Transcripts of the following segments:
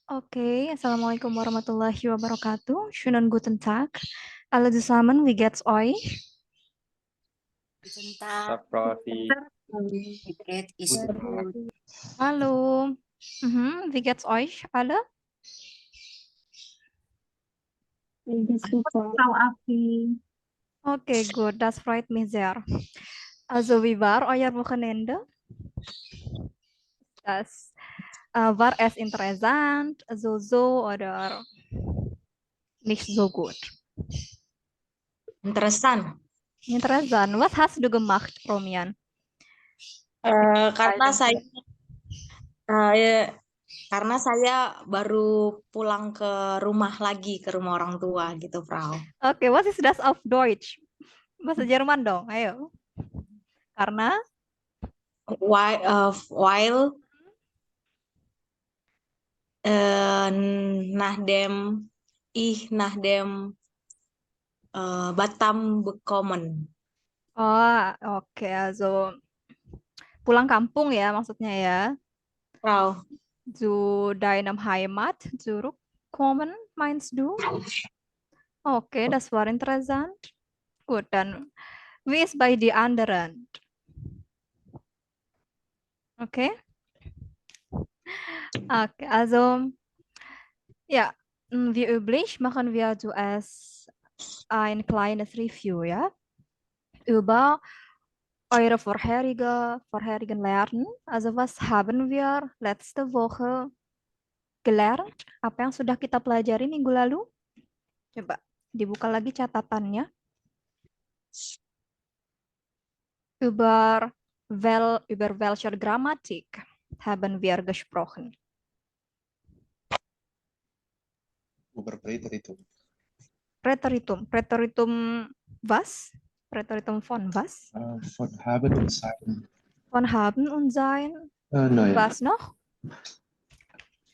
Okay, Assalamualaikum warahmatullahi wabarakatuh. Schönen guten Tag. Alle zusammen, wie geht's euch? Guten Tag, Tag, Profi. wie geht es Guten gut? Tag. Hallo. Wie geht's euch alle? Super, Frau Afi. Okay, gut, das freut mich sehr. Also, wie war euer Wochenende? Das war es interessant, so oder nicht so gut? Interessant. Interessant. Was hast du gemacht, Romian? Karena saya eh, karena saya baru pulang ke rumah lagi ke rumah orang tua gitu, Frau. Okay, was ist das auf Deutsch? Bahasa Jerman dong, ayo. Karena While Nahdem Nahdem Batam bekommen. okay, also pulang kampung ya maksudnya ya. Frau. Zu deinem Heimat zurückkommen, meinst du? Okay, das war interessant. Gut, dann wie ist bei die anderen? Okay? Okay, also ja, wie üblich machen wir zuerst ein kleines Review, ja, über eure vorherigen Lernen. Also was haben wir letzte Woche gelernt? Apa yang sudah kita pelajari minggu lalu? Coba dibuka lagi catatannya. Über welche Grammatik haben wir gesprochen? Über Präteritum. Präteritum was? Präteritum von was? Von haben und sein. Von haben und sein. Nein. Was noch?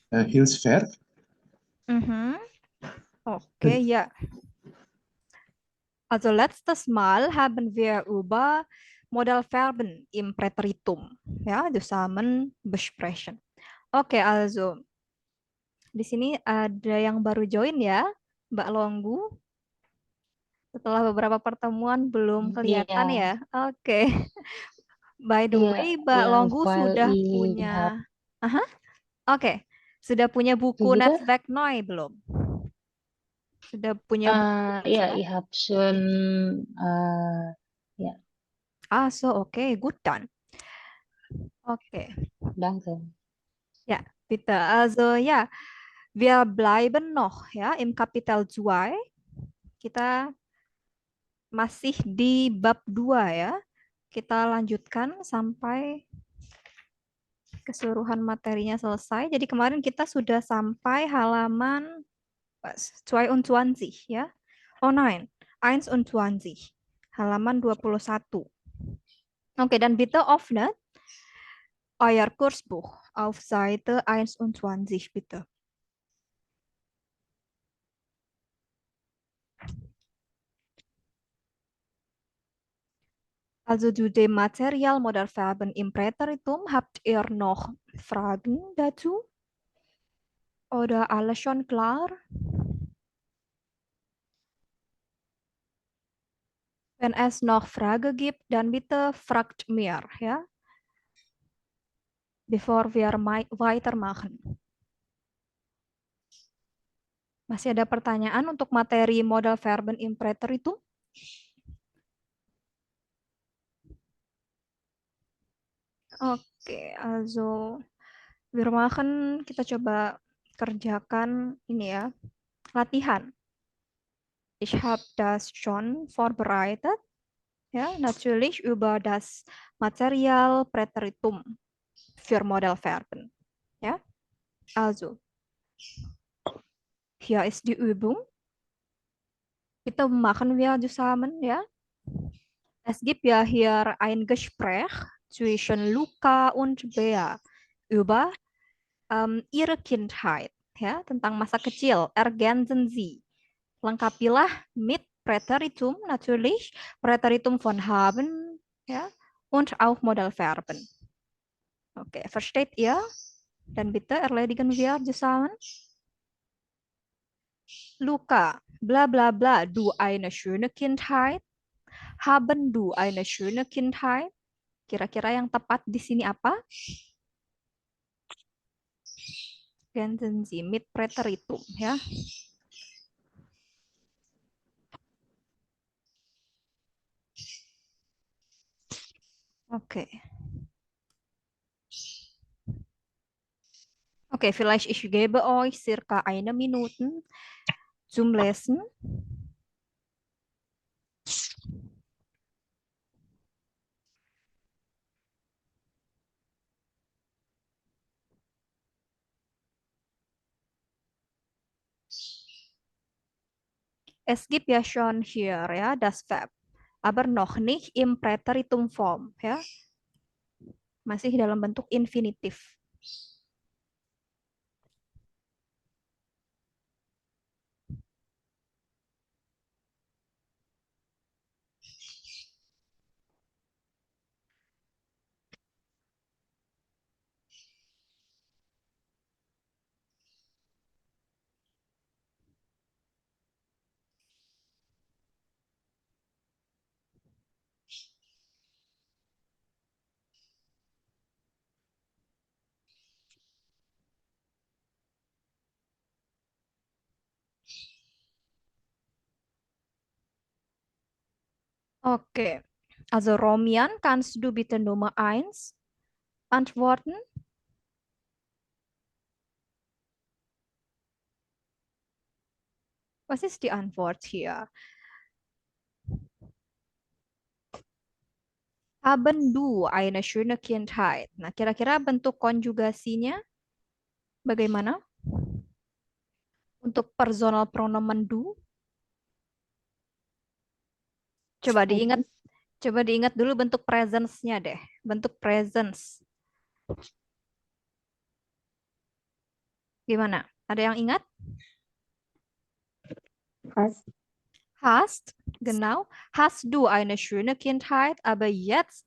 Hilfsverb. Okay, ja. Also letztes Mal haben wir über Modalverben im Präteritum ja zusammen besprechen. Oke, also di sini ada yang baru join ya, Mbak Longgu. Setelah beberapa pertemuan belum kelihatan ya. Oke. By the way, Mbak Longgu sudah punya. Aha. Oke. Sudah punya buku Netzwerk Neu belum? Sudah punya buku Ja, Netzwerk? ich habe schon, ja, So okay, gut dann. Okay. danke. Ja, bitte. Also ja, wir bleiben noch ya im Kapitel 2. Kita masih di bab 2 ya. Kita lanjutkan sampai keseluruhan materinya selesai. Jadi kemarin kita sudah sampai halaman 22 ya. Oh nein, 21. Halaman 21. Oke, dan bitte öffnet euer Kursbuch auf Seite 21 bitte. Also zu dem Material Modalverben im Präteritum, habt ihr noch Fragen dazu? Oder alles schon klar? Wenn es noch Fragen gibt, dann bitte fragt mir, ja, bevor wir weitermachen. Masih ada pertanyaan untuk materi Modalverben im Präteritum? Oke, also wir machen, kita coba kerjakan ini ya, latihan. Ich habe das schon vorbereitet. Ja, natürlich über das Material Präteritum für Modalverben. Ja, also hier ist die Übung. Kita machen wir zusammen, ja. Es gibt ja hier ein Gespräch zwischen Luca und Bea über ihre Kindheit, ya, tentang masa kecil. Ergänzen Sie. Lengkapilah mit Präteritum natürlich, Präteritum von haben, ja, und auch Modalverben. Okay, versteht ihr? Dann bitte erledigen wir zusammen. Luca, bla bla bla, du eine schöne Kindheit. Haben du eine schöne Kindheit? Kira-kira yang tepat di sini apa? Ergänzen Sie mit Präteritum, ya. Oke. Okay, vielleicht ich gebe euch circa 1 Minute zum Lesen. Es gibt ja schon hier, ja, das Verb, aber noch nicht im Präteritumform, ya. Masih dalam bentuk infinitif. Okay. Also Romian, kannst du bitte Nummer 1 antworten? Was ist die Antwort hier? Haben du eine schöne Kindheit? Nah, kira-kira bentuk konjugasinya bagaimana? Untuk personal pronomen do? Coba diingat dulu bentuk presence-nya deh. Bentuk presence. Gimana? Ada yang ingat? Hast, genau. Hast du eine schöne Kindheit? Aber jetzt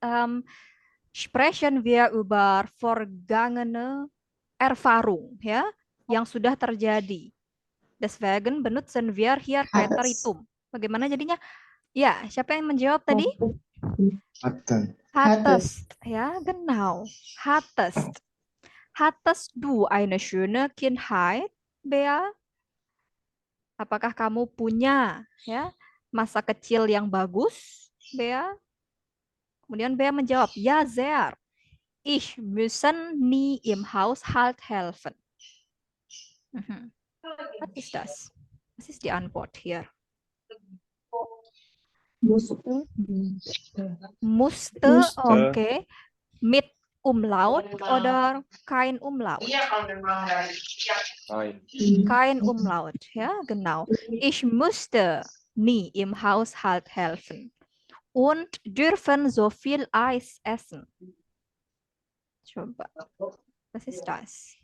sprechen wir über vergangene Erfahrung, ya, yang sudah terjadi. Deswegen benutzen wir hier Präteritum. Bagaimana jadinya? Ya, siapa yang menjawab tadi? Hatten. Hattest, ya, genau. Hattest. Hattest du eine schöne Kindheit, Bea? Apakah kamu punya, ya, masa kecil yang bagus, Bea? Kemudian Bea menjawab, ja, sehr. Ich müssen nie im Haushalt helfen. Was ist das? Was ist die Antwort hier? Musste, okay. Mit Umlaut oder kein Umlaut? Kein Umlaut, ja, genau. Ich musste nie im Haushalt helfen und dürfen so viel Eis essen. Coba, was ist das?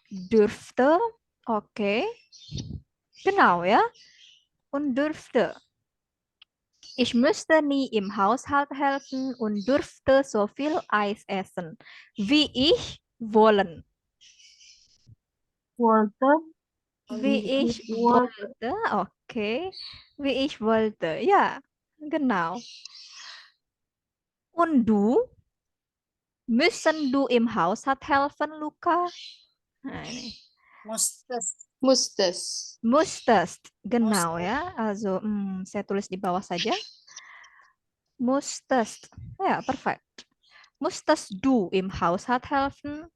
Dürfte, okay. Genau, ja. Und dürfte. Ich müsste nie im Haushalt helfen und dürfte so viel Eis essen, wie ich wollen. Wie ich wollte, okay. Wie ich wollte, ja, genau. Und du? Müssen du im Haushalt helfen, Luca? Nah, ini. Musstest, genau ya. Also, saya tulis di bawah saja. Musstest, ja, perfekt. Musstest du im Haushalt helfen?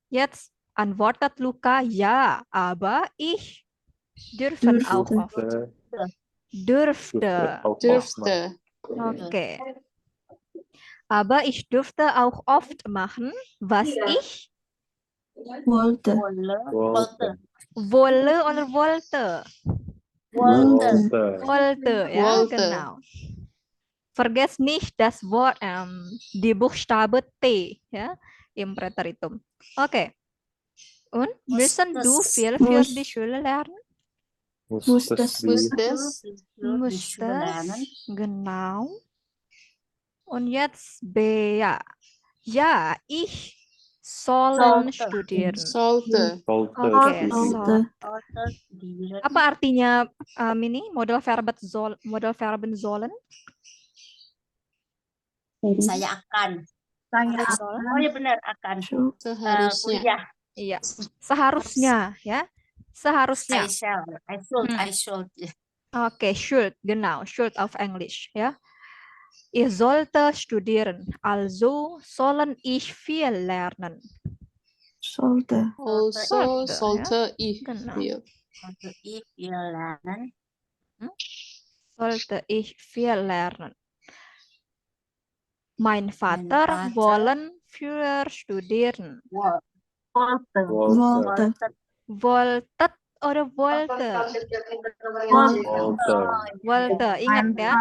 Jetzt antwortet Luca, ja, aber ich dürfen auch oft. Dürfte. Okay. Aber ich dürfte auch oft machen, was ich Wollte. wolle oder wollte. Wollte, ja, Wollte. genau. Vergesst nicht das Wort, die Buchstabe T, ja, im Präteritum. Okay. Und müssen du viel für die Schule lernen? Musstest. Musstest, genau. Und jetzt Bea. Ja, ich sollen studieren. Sollte. Sollte Oke, studieren. Sollte. apa artinya ini modal verben sollen? Saya akan. Oh ya benar akan. Seharusnya. Kuliah. Iya, seharusnya ya. Seharusnya. I should. Oke, should, genau, should of English ya. Ich sollte studieren, also sollen ich viel lernen. Sollte. Also Sollte, sollte ich Genau. viel. Sollte ich viel lernen. Sollte ich viel lernen. Mein Vater Vater wollen früher studieren. Wollte. Wollte. Wolltet oder wollte? Wollte. Wollte, ingat ya.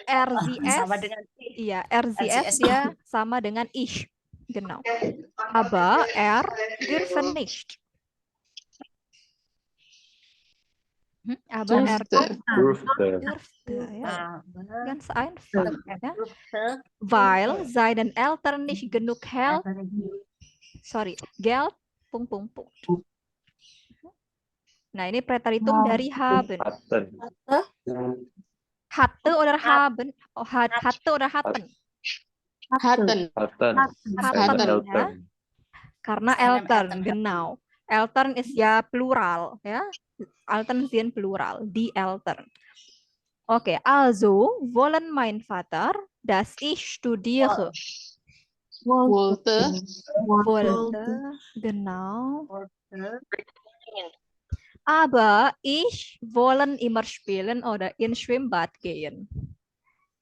RZS, Sama dengan iya, RZS RZS. dia sama dengan ich. Genau. Aber dürfen nicht. Aber Dürfte. Durfte. dürfte, ja. Aber Ganz einfach. Ja. durfte. Weil seinen Eltern nicht genug Geld, Punkt. Nah, ini preteritum dari haben. Hatten. Hatte oder haben? Oh, hatte oder hatten? Hatten. Hatten. Hatten, Seine ya. Eltern. Karena Seinem Eltern, Eltern. genau. Eltern ist ya plural, ya. Eltern sind plural, die Eltern. Okay, also wollen mein Vater, dass ich studiere. Wollte. Wollte, genau. Wollte. Aber ich wollen immer spielen oder ins Schwimmbad gehen.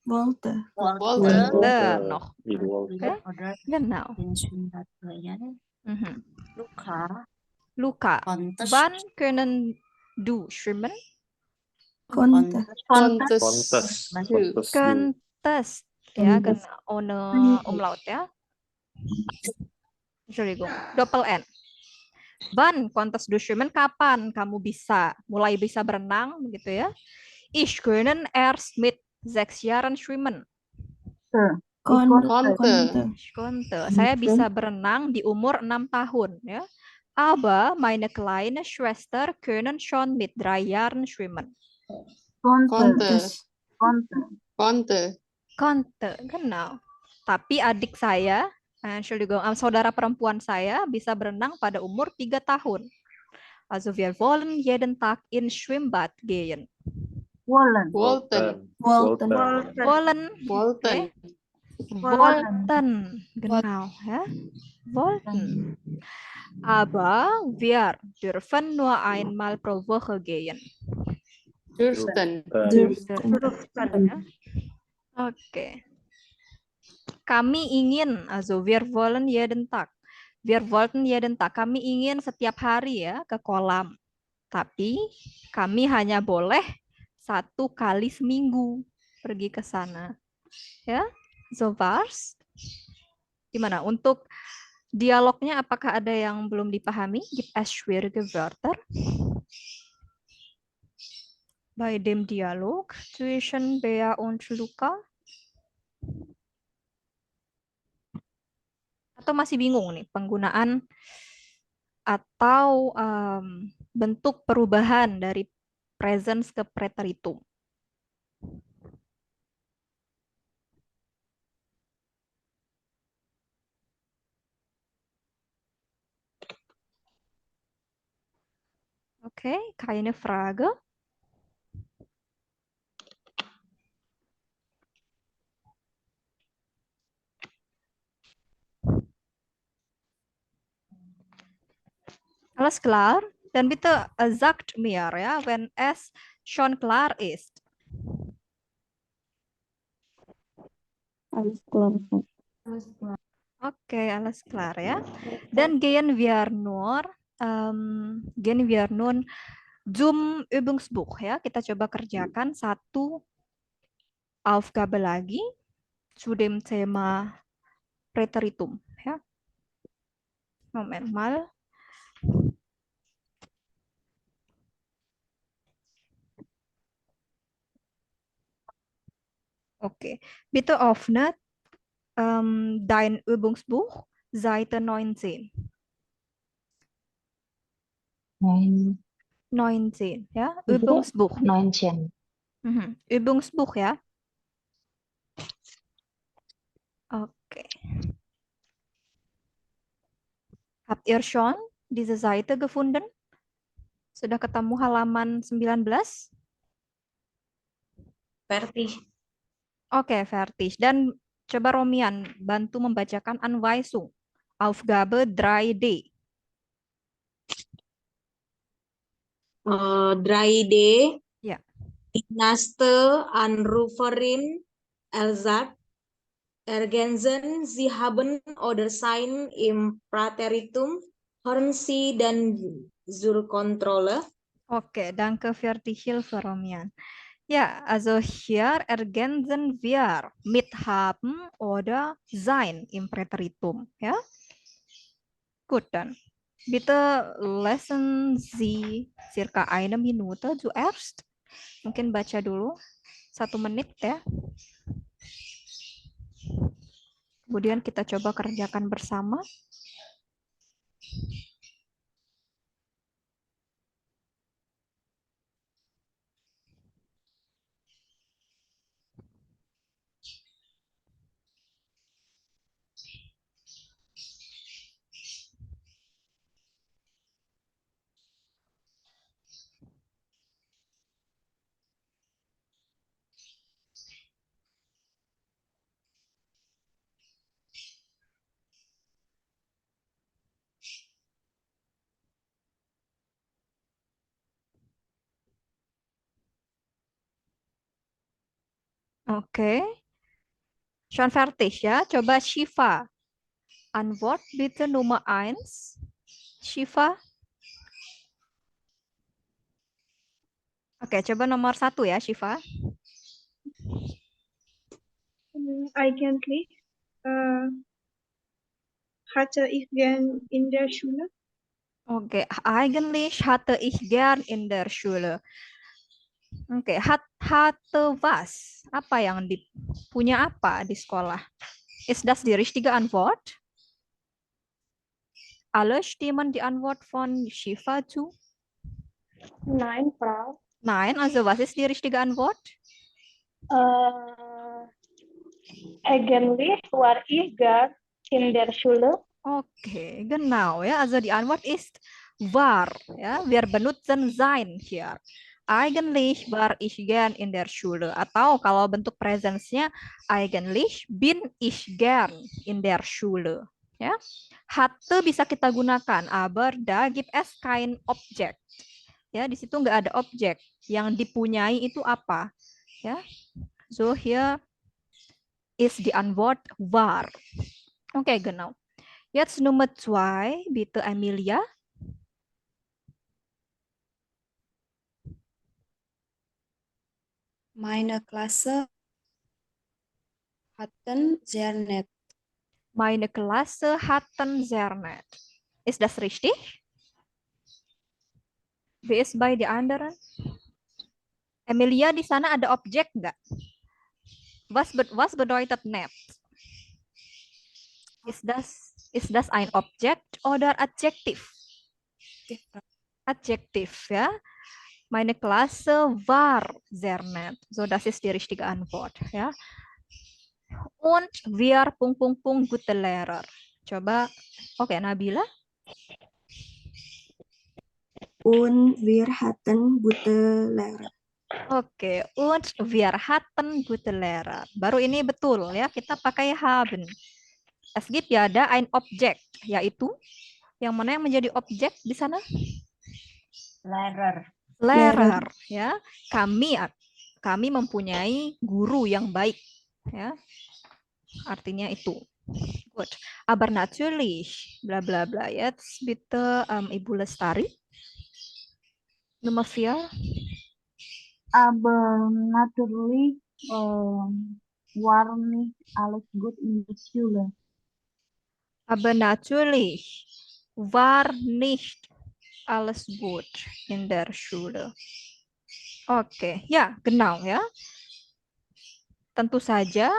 Wollte. Wollte noch. Die Wollte. Oder Genau. in Schwimmbad gehen. Mhm. Luca. Luca, Kontes. wann können du schwimmen? Kontes. Kontes. Kontes. Du. Kontes. Kontes. Ya, genau. Ohne umlaut ya. Entschuldigung. Doppel N. Wann konntest du schwimmen? Kapan kamu mulai bisa berenang gitu ya? Ich können erst mit 6 Jahren schwimmen. Konnte. Ich konnte. Saya bisa berenang di umur 6 tahun ya. Aber meine kleine Schwester können schon mit 3 Jahren schwimmen. Konnte. Konnte, genau. Tapi adik saya, Entschuldigung, saudara perempuan saya bisa berenang pada umur 3 tahun. Also wir wollen jeden Tag ins Schwimmbad gehen. Wollten. Wollten. Wollten, genau, ya. Wollten. Aber wir dürfen nur einmal pro Woche gehen. Dürften. Ya. Oke. Kami ingin, also wir wollen jeden Tag. Wir wollten jeden Tag. Kami ingin setiap hari ya ke kolam. Tapi kami hanya boleh 1 kali seminggu pergi ke sana. Ya, so war's. Gimana? Untuk dialognya apakah ada yang belum dipahami? Gibt es schwierige Wörter? Bei dem Dialog zwischen Bea und Luca? Atau masih bingung nih penggunaan atau bentuk perubahan dari presence ke preteritum? Okay, keine Frage. Alles klar? Dan bitte sagt mir, ja, wenn es schon klar ist. Oke, alles klar ya. Dan gehen wir nun zum Übungsbuch ya. Kita coba kerjakan 1 Aufgabe lagi zu dem Thema Präteritum ya. Moment mal. Okay. Bitte öffnet dein Übungsbuch, Seite 19. 19, ya. Übungsbuch. 19. Übungsbuch, ya. Oke. Habt ihr schon diese Seite gefunden? Sudah ketemu halaman 19? Verti. Oke, Fertig. Dan coba Romian bantu membacakan Anweisung. Aufgabe 3D. 3D. Ya. Die Naste Anruferin Elzad Ergänzen, Sie haben oder sein im Präteritum hören Sie dann zur Kontrolle. Okay, danke für die Hilfe, Romian. Ja, also hier ergänzen wir mit haben oder sein im Präteritum. Ja, gut dann. Bitte lesen Sie circa eine Minute zuerst. Mungkin baca dulu 1 menit ya. Kemudian kita coba kerjakan bersama. Oke. Schon fertig ya. Coba Shiva. Antwort bitte Nummer 1. Shiva. Oke, coba nomor 1 ya, Shiva. Eigentlich hatte ich gern in der Schule. Oke, eigentlich hatte ich gern in der Schule. Oke, hatte was? Apa yang punya apa di sekolah? Ist das die richtige Antwort? Alle stimmen die Antwort von Shiva zu? Nein, Frau. Nein, also was ist die richtige Antwort? Eigentlich war ich gern in der Schule. Okay, genau ya. Also die Antwort ist war. Ya, wir benutzen sein hier. Eigentlich war ich gern in der Schule. Atau kalau bentuk presence-nya eigentlich bin ich gern in der Schule. Ya, hatte bisa kita gunakan, aber da gibt es kein Objekt. Ya, di situ nggak ada objek. Yang dipunyai itu apa? Ya, so here is die Antwort war. Okay, genau. Jetzt Nummer 2, bitte Emilia. Meine Klasse hatten sehr nett. Meine Klasse hatten sehr nett. Ist das richtig? Wie ist bei die anderen? Emilia, di sana ada objek nggak? Was bedeutet nett? Ist das ein Objekt oder Adjektiv? Adjektiv, ja. Meine Klasse war sehr nett. So, das ist die richtige Antwort, ja. Und wir gute Lehrer. Coba, oke, Nabila. Und wir hatten gute Lehrer. Oke, und wir hatten gute Lehrer. Baru ini betul ya, kita pakai haben. Es gibt ya ada ein Objekt, yaitu yang mana yang menjadi objek di sana? Lehrer. Lehrer, ya. Kami mempunyai guru yang baik, ya. Artinya itu. Gut. Aber natürlich, bla bla bla. Jetzt bitte Ibu Lestari. Nummer 4. Aber natürlich war nicht alles gut in der Schule. Aber natürlich war nicht alles gut in der Schule. Oke, ya, genau ya. tentu saja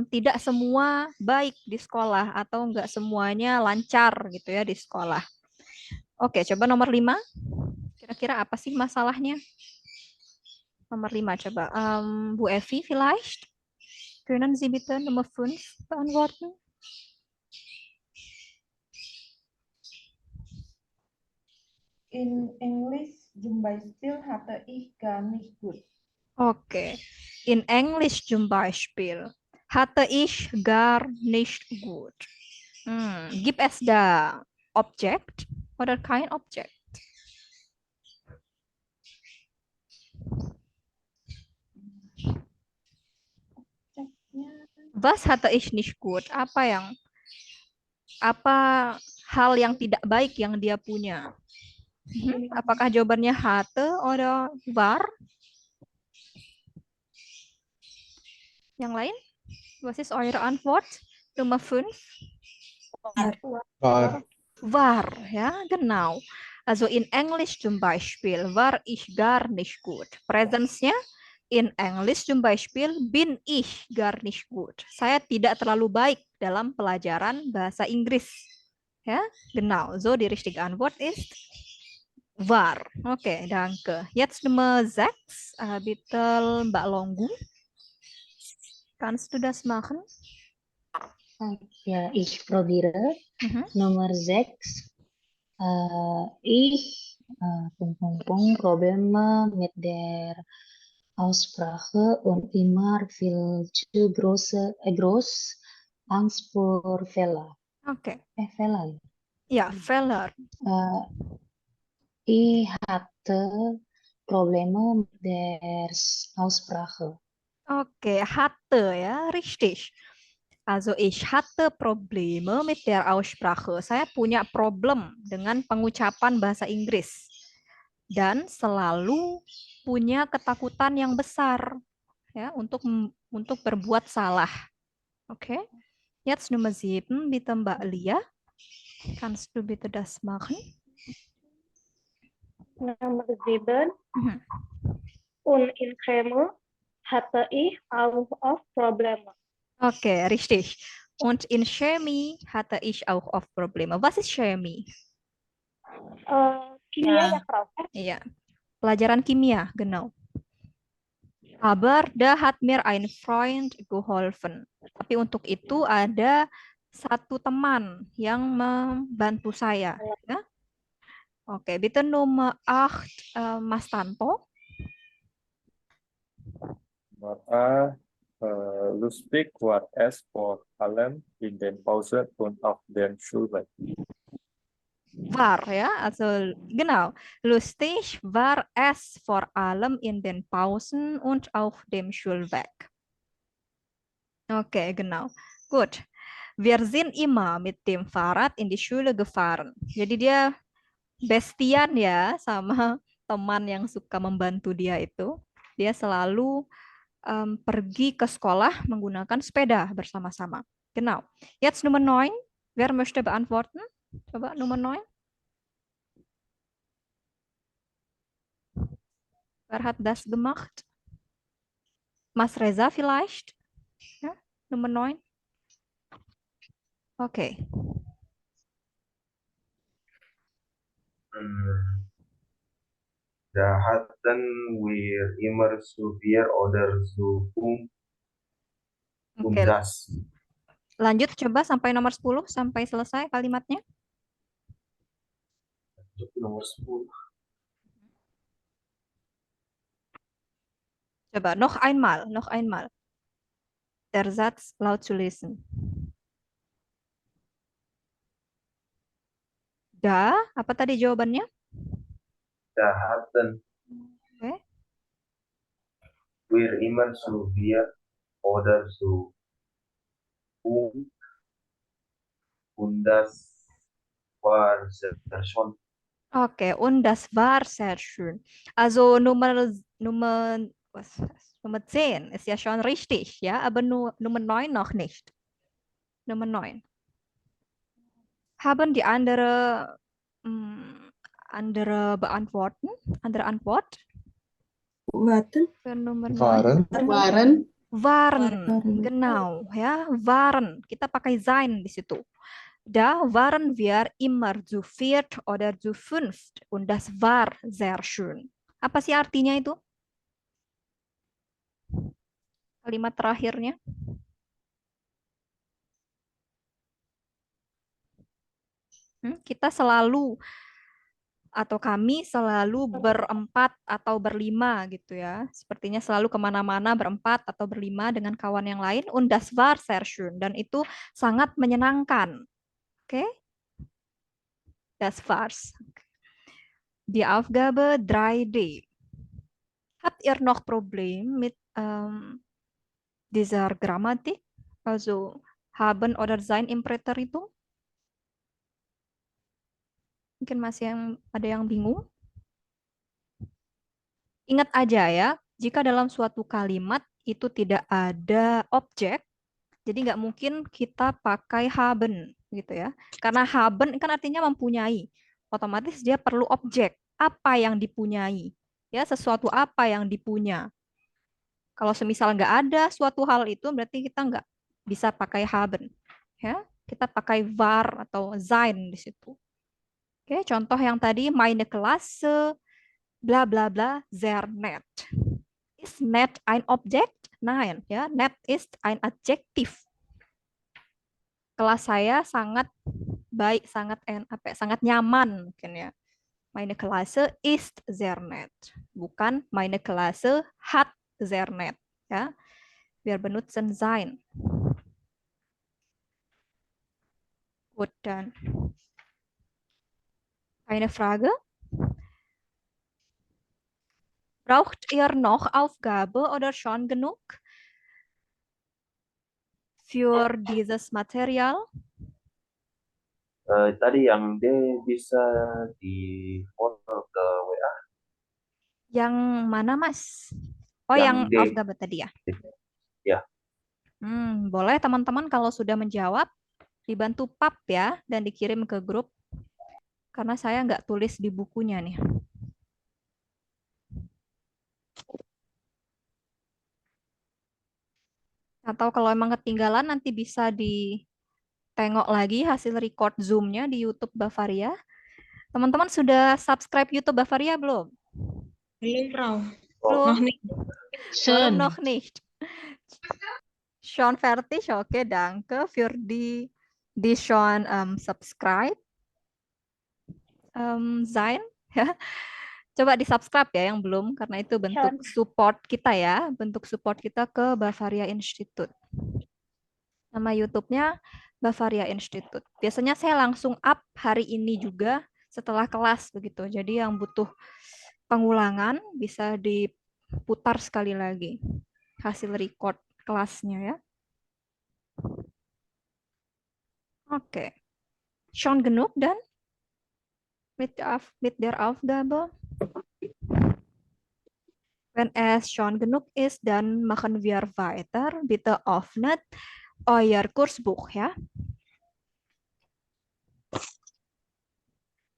tidak semua baik di sekolah atau enggak semuanya lancar gitu ya di sekolah. Oke, coba nomor 5. Kira-kira apa sih masalahnya? Nomor 5 coba. Bu Evi, vielleicht können Sie bitte Nummer 5 beantworten? In English zum Beispiel hatte ich gar nicht gut. Okay. In Englisch zum Beispiel hatte ich gar nicht gut. Gibt es da Objekt oder kein Objekt? Was hatte ich nicht gut? Apa hal yang tidak baik yang dia punya? Apakah jawabannya hatte oder war? Yang lain? Was ist eure Antwort? Nummer 5? War, ja, genau. Also in Englisch zum Beispiel war ich gar nicht gut. Präsensnya in English zum Beispiel bin ich gar nicht gut. Saya tidak terlalu baik dalam pelajaran bahasa Inggris. Ja, genau. So die richtige Antwort ist war. Okay, danke. Jetzt Nummer 6. Bitte Mbak Longgu. Kannst du das machen? Ja, ich probiere. Nummer 6. Ich Probleme mit der Aussprache und immer viel zu groß Angst vor Fehler. Okay. Fehler. Ja, Fehler. Ich hatte Probleme mit der Aussprache. Okay, hatte ya, richtig. Also ich hatte Probleme mit der Aussprache. Saya punya problem dengan pengucapan bahasa Inggris. Dan selalu punya ketakutan yang besar ya untuk berbuat salah. Oke. Jetzt Nummer 7, bitte Mbak Lia. Kannst du bitte das machen? Nummer 7. Und in Chemie hatte ich auch oft Probleme. Okay, richtig. Und in Chemie hatte ich auch oft Probleme. Was ist Chemie? Kimia ya, Frau. Iya, pelajaran kimia, genau. Aber da hat mir ein Freund geholfen. Tapi untuk itu ada satu teman yang membantu saya. Ya? Oke, bitte Nummer 8, Mas Tanto. Lustig war es vor allem in den Pausen und auf den Schulweg. War, ja, also genau. Lustig war es vor allem in den Pausen und auf dem Schulweg. Okay, genau. Gut. Wir sind immer mit dem Fahrrad in die Schule gefahren. Jadi dia bestian ya sama teman yang suka membantu dia itu. Dia selalu pergi ke sekolah menggunakan sepeda bersama-sama. Genau. Jetzt Nummer 9. Wer möchte beantworten? Coba Nummer 9. Wer hat das gemacht? Mas Reza vielleicht? Ja, Nummer 9. Okay. Da hatten wir immer zu Bier oder zu und das. Lanjut coba sampai nomor 10 sampai selesai kalimatnya. Nomor 10. Coba noch einmal. Der Satz laut zu lesen. Da, apa tadi jawabannya? Da hatten wir immer zu Bier oder zu und das war sehr schön. Okay, und das war sehr schön. Also Nummer 10 ist ja schon richtig, ja, aber nur Nummer 9 noch nicht. Nummer 9. Haben die andere beantworten? Andere Antwort? Warten. Verb Nummer 9. Waren. Waren. Waren, Waren. genau, ya, waren. Kita pakai sein di situ. Da waren wir immer zu viert oder zu fünft und das war sehr schön. Apa sih artinya itu? Kalimat terakhirnya. Kita selalu atau kami selalu berempat atau berlima gitu ya. Sepertinya selalu kemana-mana berempat atau berlima dengan kawan yang lain. Und das war sehr schön. Dan itu sangat menyenangkan. Oke? Das war's. Die Aufgabe 3D. Habt ihr noch Problem mit dieser Grammatik? Also haben oder sein im Präteritum? Mungkin masih ada yang bingung. Ingat aja ya, jika dalam suatu kalimat itu tidak ada objek, jadi nggak mungkin kita pakai haben gitu ya. Karena haben kan artinya mempunyai. Otomatis dia perlu objek. Apa yang dipunyai? Ya, sesuatu apa yang dipunya. Kalau semisal nggak ada suatu hal itu, berarti kita nggak bisa pakai haben. Ya, kita pakai war atau sein di situ. Oke, contoh yang tadi meine Klasse bla bla bla sehr nett. Ist nett ein Objekt? Nein, ya, nett ist ein Adjektiv. Kelas saya sangat baik, sangat nyaman mungkin ya. Meine Klasse ist sehr nett. Bukan meine Klasse hat sehr nett, ya. Wir benutzen sein. Gut, dann eine Frage? Braucht ihr noch Aufgabe oder schon genug für dieses Material? Tadi yang D bisa di follow ke WA. Yang mana, Mas? Oh, Yang yang D. Aufgabe tadi ya? Ya. Boleh teman-teman kalau sudah menjawab, dibantu pap ya, dan dikirim ke grup. Karena saya nggak tulis di bukunya nih. Atau kalau emang ketinggalan, nanti bisa ditengok lagi hasil record Zoom-nya di YouTube Bavaria. Teman-teman sudah subscribe YouTube Bavaria belum? Belum, Frau. Belum? Noch nicht. Warum noch nicht? Schon fertig? Okay, danke für die schon subscribe sein. Ya. Coba di subscribe ya yang belum, karena itu bentuk support kita ya, bentuk support kita ke Bavaria Institute. Nama YouTube-nya Bavaria Institute. Biasanya saya langsung up hari ini juga setelah kelas begitu. Jadi yang butuh pengulangan bisa diputar sekali lagi hasil record kelasnya ya. Oke. Schon genug dan mit der Aufgabe? Wenn es schon genug ist, dann machen wir weiter. Bitte öffnet euer Kursbuch, ja?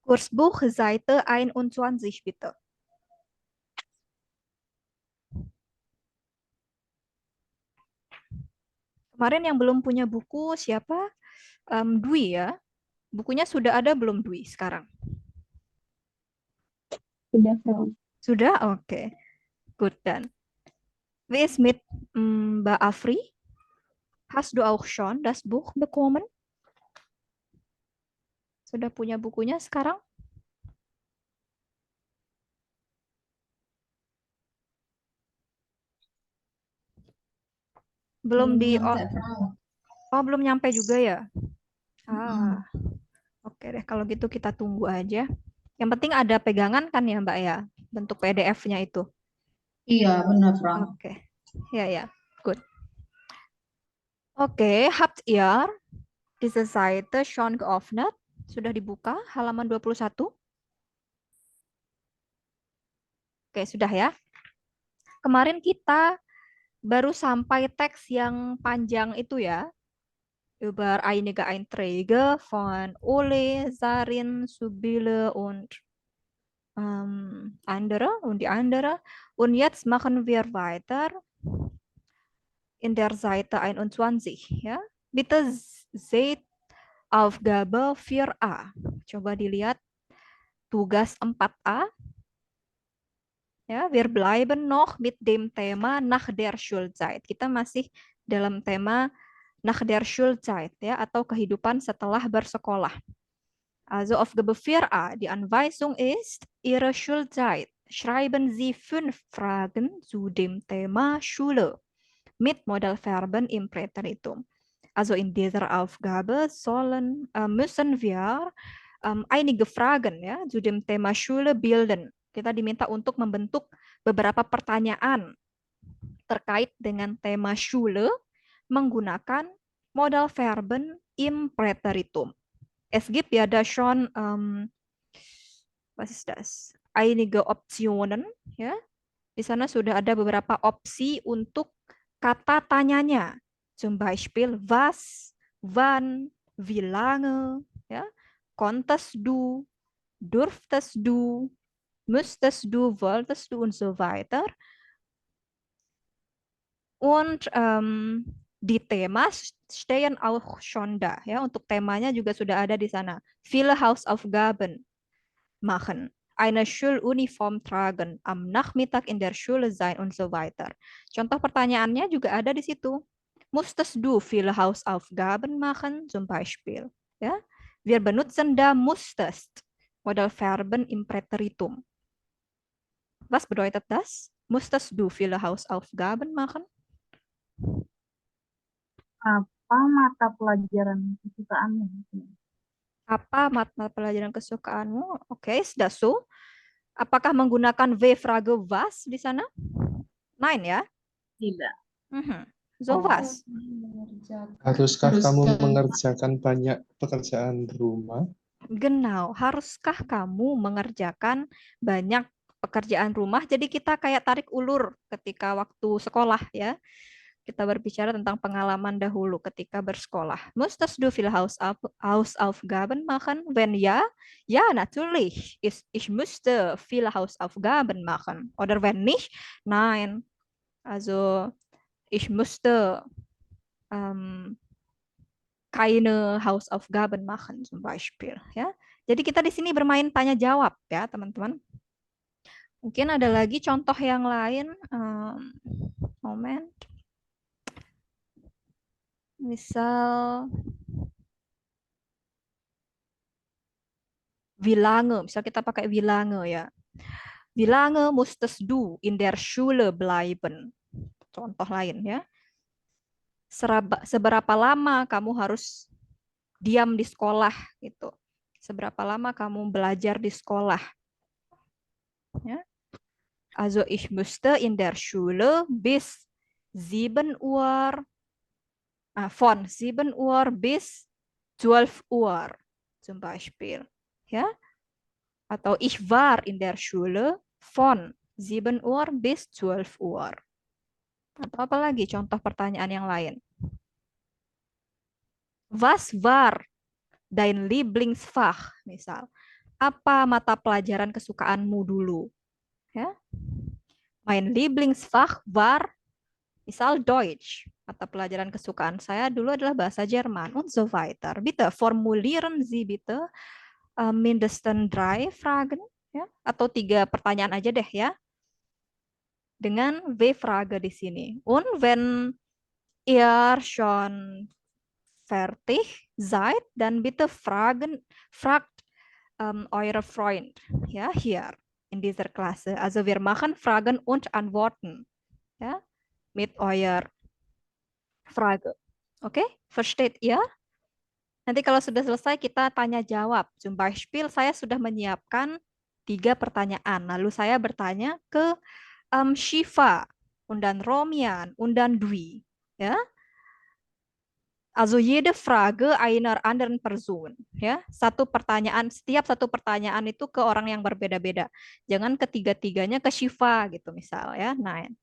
Kursbuch Seite 21, bitte. Kemarin yang belum punya buku siapa? Dwi ya. Bukunya sudah ada belum Dwi sekarang? Sudah, Frau. Sudah? Oke. Gut, dann. Wie ist mit Mbak Afri? Hast du auch schon das Buch bekommen? Sudah punya bukunya sekarang? Belum di... Oh, belum nyampe juga ya? Oke deh, kalau gitu kita tunggu aja. Yang penting ada pegangan kan ya, Mbak ya? Bentuk PDF-nya itu. Iya, benar, Frau. Oke. Ya, good. Oke, habt ihr diese Seite schon geöffnet? Sudah dibuka halaman 21? Oke, sudah ya. Kemarin kita baru sampai teks yang panjang itu ya. Über einige Einträge von Ole, Sarin, Subile, und andere und die andere. Und jetzt machen wir weiter in der Seite 21. Ja, bitte seht Aufgabe 4a. Coba dilihat tugas 4a. Ya, wir bleiben noch mit dem Thema nach der Schulzeit. Kita masih dalam tema nach der Schulzeit, ya, atau kehidupan setelah bersekolah. Also Aufgabe 4a, die Anweisung ist Ihre Schulzeit. Schreiben Sie 5 Fragen zu dem Thema Schule mit Modalverben im Präteritum. Also in dieser Aufgabe müssen wir einige Fragen, ya, zu dem Thema Schule bilden. Kita diminta untuk membentuk beberapa pertanyaan terkait dengan tema Schule menggunakan Modalverben im Präteritum. Es gibt ja da schon was ist das? Einige Optionen, ya. Di sana sudah ada beberapa opsi untuk kata tanyanya. Zum Beispiel was, wann, wie lange, ya. Konntest du, durftest du, müsstest du, wolltest du und so weiter. Und die Thema stehen auch schon da, ya. Untuk temanya juga sudah ada di sana. Viele Hausaufgaben machen, eine Schuluniform tragen, am Nachmittag in der Schule sein und so weiter. Contoh pertanyaannya juga ada di situ. Musstest du viele Hausaufgaben machen, zum Beispiel. Ya, wir benutzen da musstest, Modalverben im Präteritum. Was bedeutet das? Musstest du viele Hausaufgaben machen? Apa mata pelajaran kesukaanmu? Apa mata pelajaran kesukaanmu? Oke, sudah so. Apakah menggunakan W-Frage was di sana? Nein, ya? Tidak. So was. Haruskah kamu mengerjakan banyak pekerjaan rumah? Genau, haruskah kamu mengerjakan banyak pekerjaan rumah? Jadi kita kayak tarik ulur ketika waktu sekolah, ya. Kita berbicara tentang pengalaman dahulu ketika bersekolah. Musstest du viele Hausaufgaben machen? Wenn ja, ja natürlich. Ich musste viele Hausaufgaben machen. Oder wenn nicht, nein. Also ich musste keine Hausaufgaben machen, zum Beispiel. Ya. Jadi kita di sini bermain tanya jawab, ya teman-teman. Mungkin ada lagi contoh yang lain. Moment. Misal wie lange, misal kita pakai wie lange, ya. Wie lange musstest du in der Schule bleiben? Contoh lain, ya. Seberapa lama kamu harus diam di sekolah, gitu. Seberapa lama kamu belajar di sekolah? Ya. Also ich musste in der Schule bis 7 Uhr von 7 Uhr bis 12 Uhr zum Beispiel, ya. Atau ich war in der Schule von 7 Uhr bis 12 Uhr. Atau apa lagi contoh pertanyaan yang lain? Was war dein Lieblingsfach, misal. Apa mata pelajaran kesukaanmu dulu? Ya. Mein Lieblingsfach war misal Deutsch. Mata pelajaran kesukaan saya dulu adalah bahasa Jerman und so weiter. Bitte formulieren Sie bitte mindestens 3 Fragen, ya, atau 3 pertanyaan aja deh, ya. Dengan W-Frage di sini. Und wenn ihr schon fertig seid, dann bitte fragt eure Freund, ja, hier in dieser Klasse. Also wir machen Fragen und Antworten, ja, mit eurer Frage. Oke, versteht ihr? Nanti kalau sudah selesai kita tanya jawab. Zum Beispiel saya sudah menyiapkan 3 pertanyaan. Lalu saya bertanya ke Shiva, und dann Romian, und dann Dwi. Ya. Also jede Frage einer anderen Person. Ya. Setiap satu pertanyaan itu ke orang yang berbeda-beda. Jangan ketiga-tiganya ke Shiva gitu misal, ya. Nein.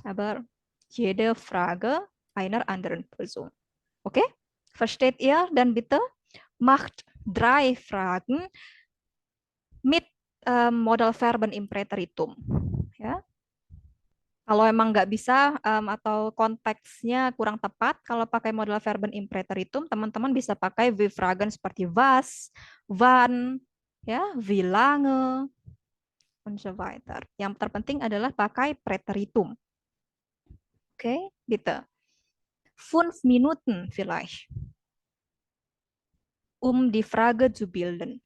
Aber jede Frage einer anderen Person. Okay? Versteht ihr? Dann bitte macht 3 Fragen mit modal Verben im Präteritum. Ya. Kalau emang nggak bisa atau konteksnya kurang tepat, kalau pakai modal Verben im Präteritum, teman-teman bisa pakai wie fragen seperti was, wann, ya, wie lange, und so weiter. Yang terpenting adalah pakai Präteritum. Oke, bitte. 5 Minuten vielleicht, die Frage zu bilden.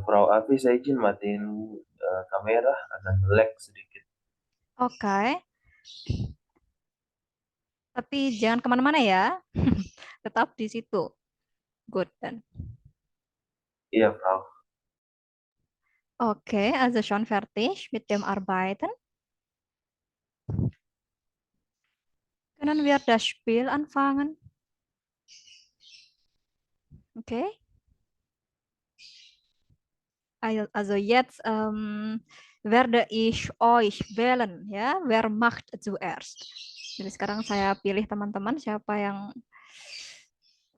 Frau Afi, saya izin matiin kamera, agak lag sedikit. Oke. Tapi jangan kemana-mana ya. Tetap di situ. Good then. Iya, Frau. Okay, also schon fertig mit dem Arbeiten. Können wir das Spiel anfangen? Okay. Also jetzt werde ich euch wählen, ya. Wer macht zuerst? Jadi sekarang saya pilih teman-teman siapa yang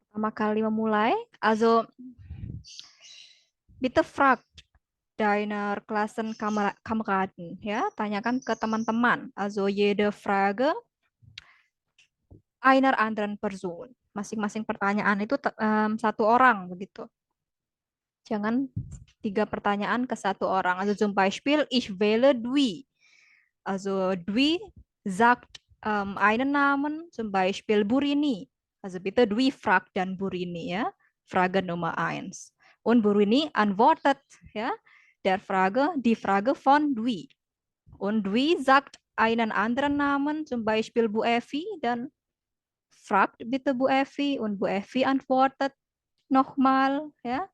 pertama kali memulai. Also bitte fragt deiner Klassenkameraden, ya. Tanyakan ke teman-teman. Also jede Frage einer anderen Person. Masing-masing pertanyaan itu satu orang begitu. Jangan 3 pertanyaan ke satu orang. Also zum Beispiel, ich wähle Dwi. Also Dwi sagt einen Namen, zum Beispiel Burini. Also bitte Dwi fragt dann Burini, ja. Frage Nummer 1. Und Burini antwortet, ja, die Frage von Dwi. Und Dwi sagt einen anderen Namen, zum Beispiel Bu Evi, dann fragt bitte Bu Evi und Bu Evi antwortet nochmal, ya.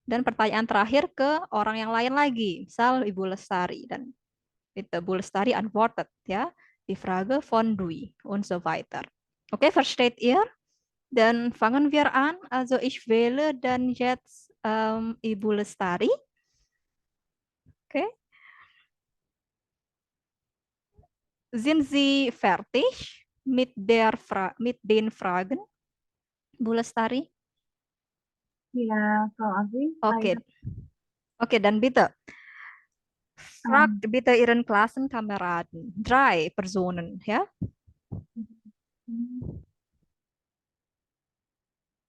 Dan pertanyaan terakhir ke orang yang lain lagi, misal Ibu Lestari, dan bitte Bu Lestari antwortet, ya, die Frage von Dwi und so weiter. Okay, versteht ihr? Dann fangen wir an. Also ich wähle dann jetzt Ibu Lestari. Okay. Sind Sie fertig mit den Fragen, Bu Lestari? Ya, Frau Afi. Okay. Okay, dann bitte. Fragt bitte Ihren Klassenkameraden. 3 Personen, ya.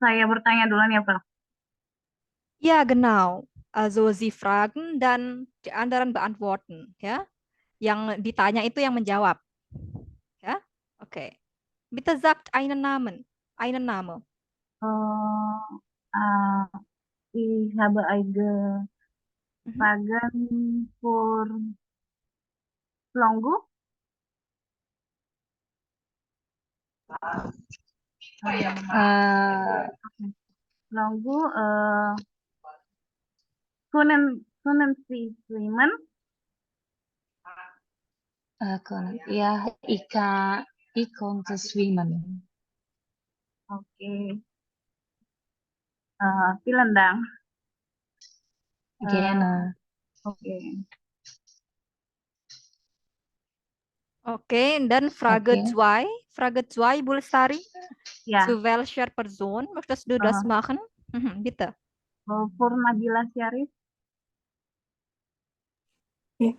Saya bertanya duluan ya, Frau. Ja, genau. Also Sie fragen dan die anderen beantworten, ya. Yang ditanya itu yang menjawab. Ya. Oke. Bitte sagt einen Namen. Einen Name. Ich habe eine Fragen für Longgu. Longgu, können Sie schwimmen? Ja, ich konnte schwimmen. Okay. Vielen Dank. Gerne. Okay. Okay, dan Frage 2. Frage 2, Ibu Lestari. Ja. Zu welcher Person möchtest du das machen? Bitte. Für Nabila Syarif. Ya.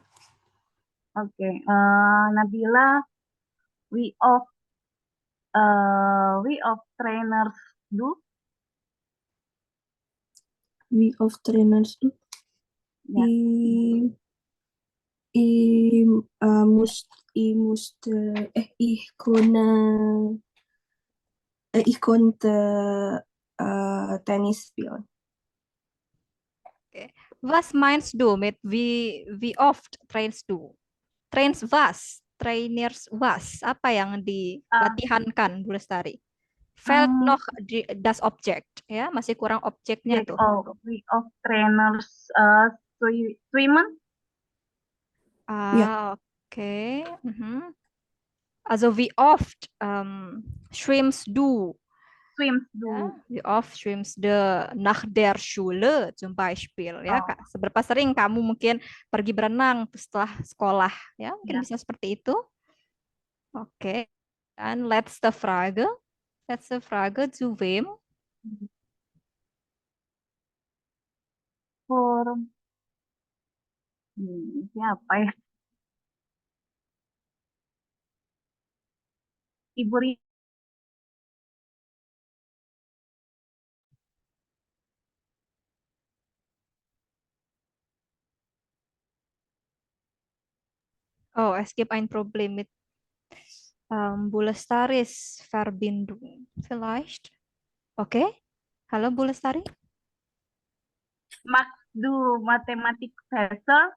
Okay. Nabila, we of trainers do. We of trainers do. Ja. Ich konnte Tennis spielen. Okay. Was meinst du mit wie oft trainst du? Trains was? Trainers was? Apa yang dilatihankan, Bu Lestari? Fehlt noch das Objekt, ya, masih kurang objeknya tuh. We of trainers swimmen. Ja. Okay. Also wie oft schwimmst du? Ja, wie oft schwimmst du nach der Schule zum Beispiel, ya. Seberapa sering kamu mungkin pergi berenang setelah sekolah, ya? Mungkin bisa seperti itu. Oke. Dan letzte Frage zu wem? Siapa ya? Ibu Ri. Oh, es gibt ein Problem mit Bu Lestaris Verbindung. Vielleicht. Okay. Halo Bu Lestari. do Mathematik Fächer.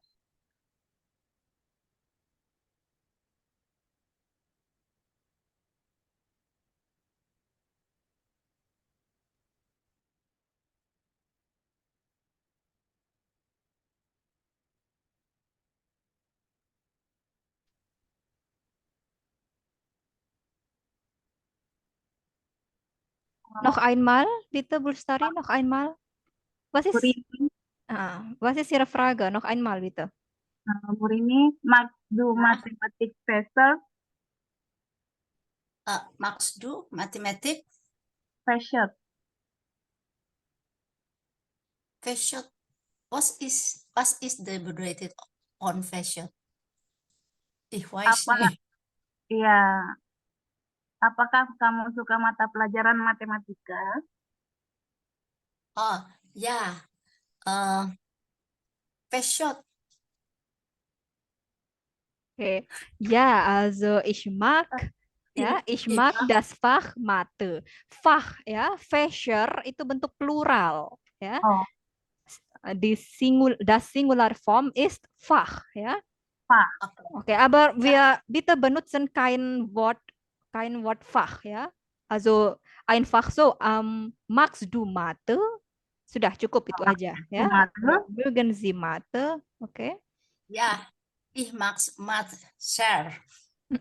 Noch einmal, bitte, Bulstari, noch einmal. Was ist, Burini, was ist Ihre Frage? Noch einmal, bitte. Burini, magst du Mathematik Fächer? Magst du Mathematik? Fächer. Fashion. What is the bedeutet on fashion? Ich weiß Apa? nicht. Ya, apakah kamu suka mata pelajaran matematika? Oh, ja. Fashion. Okay. Ja, also ich mag, ya, ich mag das Fach Mathe. Fach, ya, Fächer itu bentuk plural, ya. Oh, Das Singularform ist Fach, ya. Fach. Okay, aber wir bitte benutzen kein Wort Fach, ya. Also einfach so, magst du Mathe? Sudah cukup itu aja, ya. Mathe? Mögen Sie Mathe? Oke. Ja, ich mag Mathe sehr.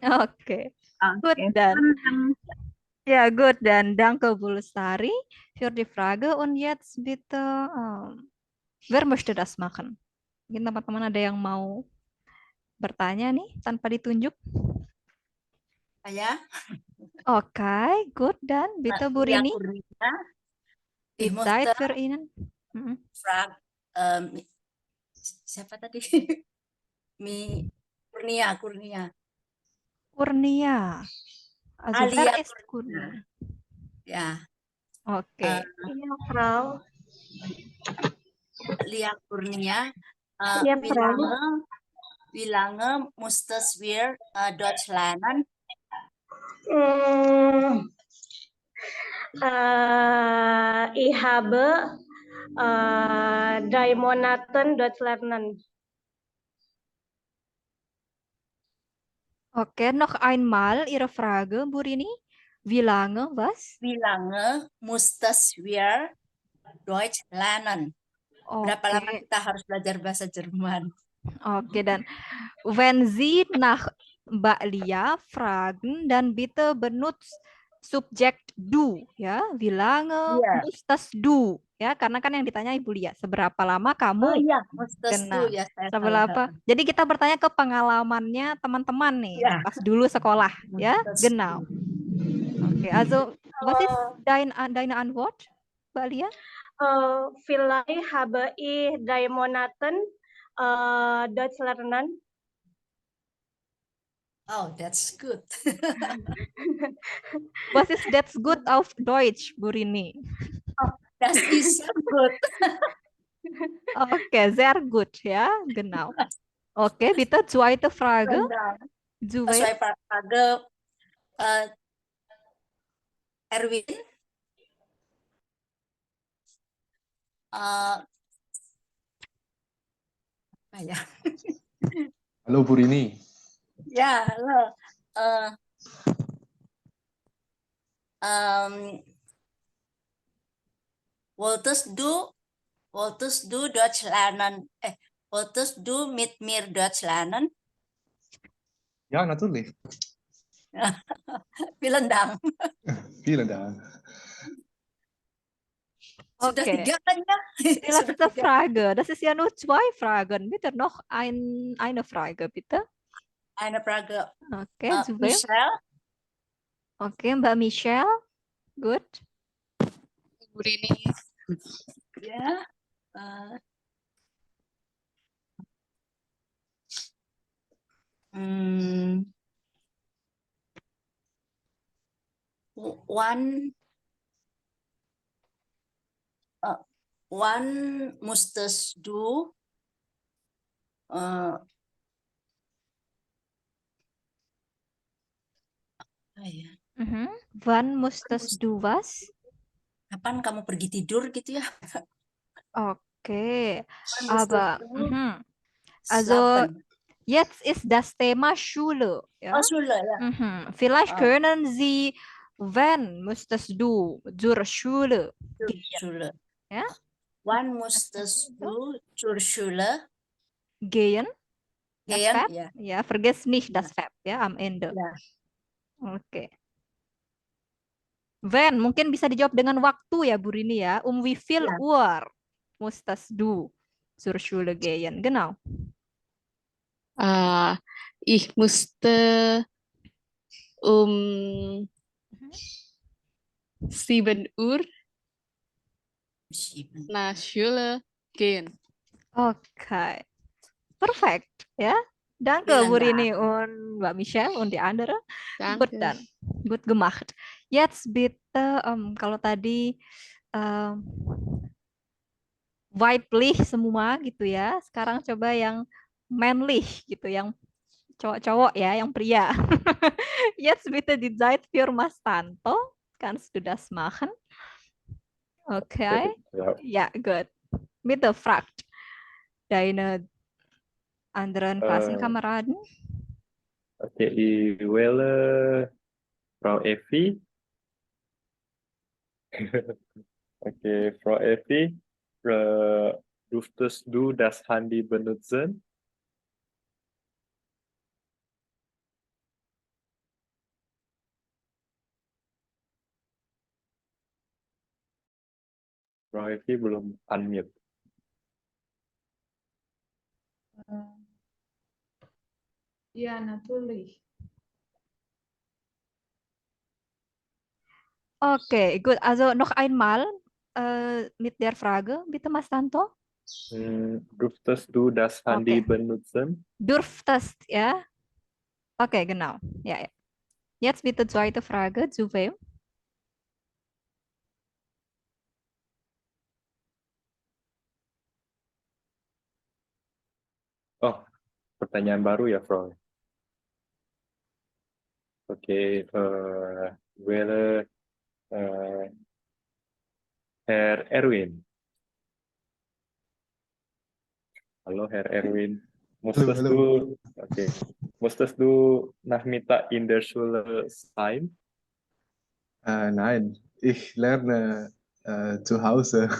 Oke. Gut dann. Ja, gut dann. Danke, Bulstari, für die Frage. Und jetzt bitte, wer möchte das machen? Mungkin teman-teman ada yang mau bertanya nih tanpa ditunjuk? Saya. Oke, good dan bitte Burini. Ich Zeit möchte für Ihnen. siapa tadi? Kurnia. Kurnia. Also Alia wer ist Kurnia? Ya. Oke. Ja, Frau. Lia Kurnia. Ja, Frau. Wie lange musstest wir Deutsch lernen? Ich habe 3 Monaten Deutsch lernen. Okay, noch einmal Ihre Frage, Burini. Wie lange, was? Wie lange musstest wir Deutsch lernen? Berapa lama kita harus belajar bahasa Jerman? Oke, dan wenn Sie nach Mbak Lia fragen, dann bitte benutzt Subjekt du, ya. Wie lange musstest du? Ya, karena kan yang ditanya Ibu Lia, seberapa lama kamu? Oh iya, musstest du ya, saya Seberapa? Jadi kita bertanya ke pengalamannya teman-teman nih, pas dulu sekolah, ya. Genau. Oke, also was ist deine Antwort, Mbak Lia? Vielleicht habe ich 3 Monaten Deutsch lernen. Oh, that's good. Was ist that's good auf Deutsch, Burini? Oh, das ist good. Okay, sehr gut, ja, genau. Okay, bitte zweite Frage. Zweite Frage, Erwin. Apa ya? Halo Burini. Ya, halo. Wolltest du Deutsch lernen? Wolltest du mit mir Deutsch lernen? Ja, natürlich. Vielen Dank. Vielen Dank. Sudah Okay. 3 kan ya? Die letzte Frage. Das ist ja nur 2 Fragen. Bitte noch eine Frage, bitte. Eine Frage. Okay, Michelle. Okay, Mbak Michelle. Good. Burini. Ya. One musstest du Wann musstest du was? Kapan kamu pergi tidur gitu ya? Okay, Wann musstest aber du also schlafen? jetzt ist das Thema Schule, ja? Oh, Schule, ja. Vielleicht Ah, können Sie, wann musstest du zur Schule zur gehen, Schule. ja? Wann musstest du zur Schule Gehen, das gehen? Verb, Ja. ja, vergiss nicht Ja. das Verb, ya, am Ende. Ja. Oke. When, mungkin bisa dijawab dengan waktu ya, Bu Rini ya. Wie viel Ja. Uhr musstest du zur Schule gehen? Genau. Ich musste um 7 Uhr nach Schule gehen. Okay. Perfect, ya. Danke, Vielen Bu Dank. Rini und Mbak Michelle und die andere. Gut Danke. dann. Gut gemacht. Jetzt bitte, kalau tadi weiblich semua gitu ya. Sekarang coba yang manly gitu, yang cowok-cowok ya, yang pria. Jetzt bitte die Zeit für Mastanto. Kannst du das machen? Okay. Ja. Ja, gut. Bitte fragt deine anderen Klassenkameraden. Okay, ich wähle Frau Effi. Okay, Frau Effi, durftest du das Handy benutzen? Frau Effi belum unmute. Ja, natürlich. Okay, gut. Also noch einmal mit der Frage, bitte Mas Tanto. Durftest du das Handy Okay. benutzen? Durftest, ya. Okay, genau. Ja, ja. Jetzt bitte zweite Frage, zu wem? Oh, pertanyaan baru ya, Frau. Oke, wähle Herr Erwin. Hallo, Herr Erwin. Musstest du, okay. Musstest du Nachmittag in der Schule sein? Nein, ich lerne zu Hause.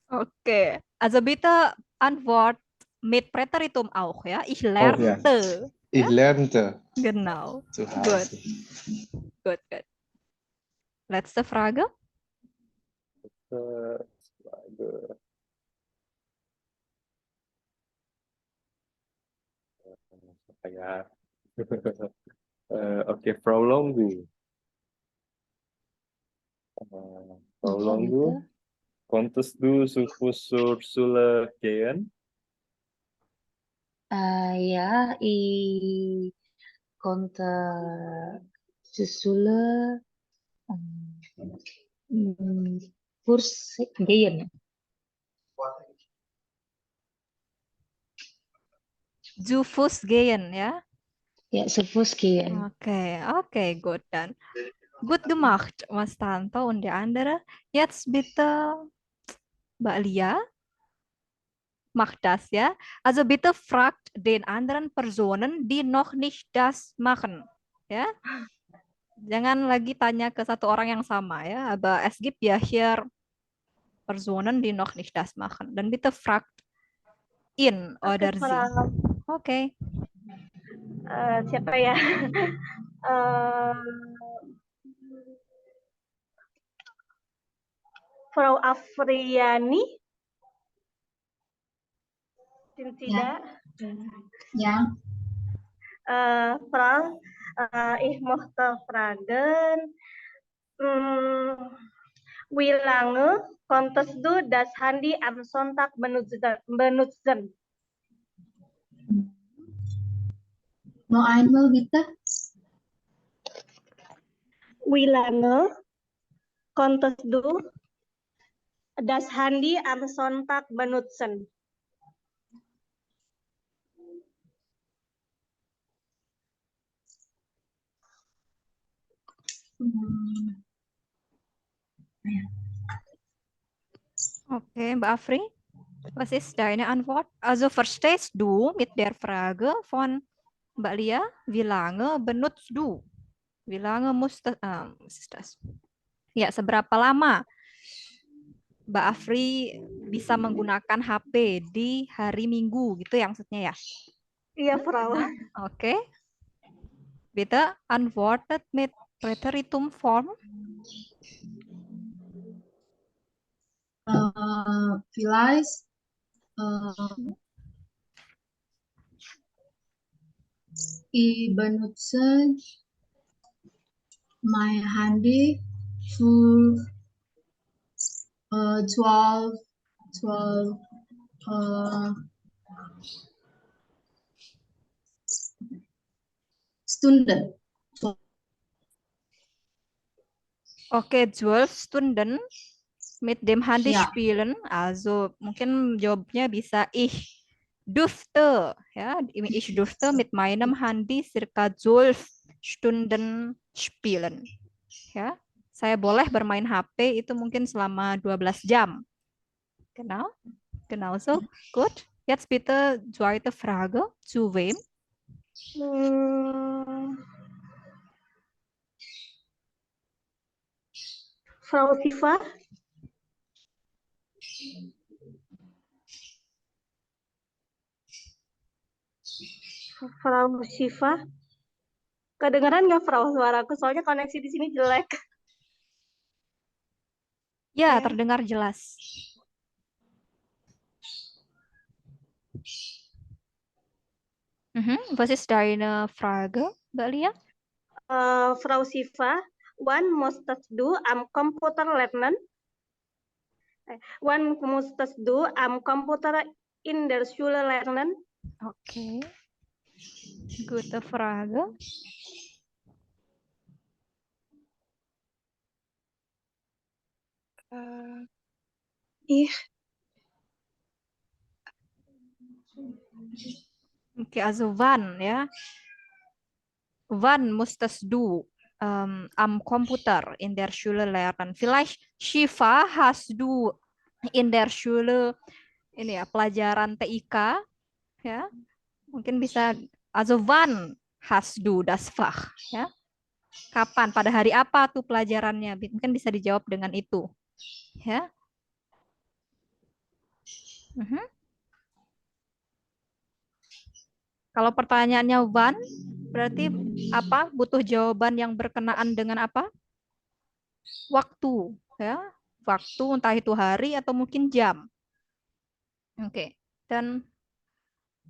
Okay, also bitte Antwort mit Präteritum auch, ja. Ich Oh ja, lernte. ich Ja? lernte Genau. zu Gut, Hause. gut, gut. Letzte Frage. Frage. Apa ya? Oke, Frau Longgu. Frau Apa Longgu, gitu? konntest du zu Fuß zur Schule gehen? Ja, ich konnte zur Schule Kurs gehen. Zu Fuß gehen, ya. Ja, zu Fuß gehen. Okay, okay, gut dann. Gut gemacht, Mas Tanto und die andere. Jetzt bitte Mbak Lia, macht das ya. Also bitte fragt den anderen Personen, die noch nicht das machen. Ya. Jangan lagi tanya ke satu orang yang sama ya. Aber es gibt ja hier Personen, die noch nicht das machen. Dan bitte fragt ihn oder sie. Frau. Oke. Siapa ya? Frau Afriani. Tidak. Ja. Frau, ich möchte fragen, wie lange konntest du das Handy am Sonntag benutzen? Noch einmal bitte. Wie lange konntest du das Handy am Sonntag benutzen? Okay, Mbak Afri, was ist deine Antwort? Also verstehst du mit der Frage von Mbak Lia, wie lange benutzt du? Wie lange was ist das? Ya, seberapa lama Mbak Afri bisa menggunakan HP di hari Minggu gitu ya maksudnya ya? Iya, Frau. Oke. Bitte antwortet mit Präteritumform. Vielleicht ich benutze mein Handy für 12 Stunden. Oke, 12 Stunden mit dem Handy Ja. spielen. Also mungkin jawabnya bisa ich dürfte ya. Ich dürfte mit meinem Handy circa 12 Stunden spielen. Ya. Saya boleh bermain HP itu mungkin selama 12 jam. Genau. Genauso. Gut. Jetzt bitte zweite Frage. Zu wem? Frau Siva. Frau Siva. Kedengeran nggak Frau suaraku? Soalnya koneksi di sini jelek. Ya, terdengar jelas. Was ist deine Frage, Mbak Lia? Frau Siva, one must do am Computer lernen. One must do am Computer in der Schule lernen. Okay. Gute Frage. Ich. Okay, also wann ya? Wann musstest du am Computer in der Schule lernen? Vielleicht Shiva, hast du in der Schule ini ya pelajaran TIK ya? Mungkin bisa also wann hast du das Fach ya? Kapan? Pada hari apa tuh pelajarannya? Mungkin bisa dijawab dengan itu. Ya. Kalau pertanyaannya when, berarti apa? Butuh jawaban yang berkenaan dengan apa? Waktu, ya. Waktu entah itu hari atau mungkin jam. Oke. Dan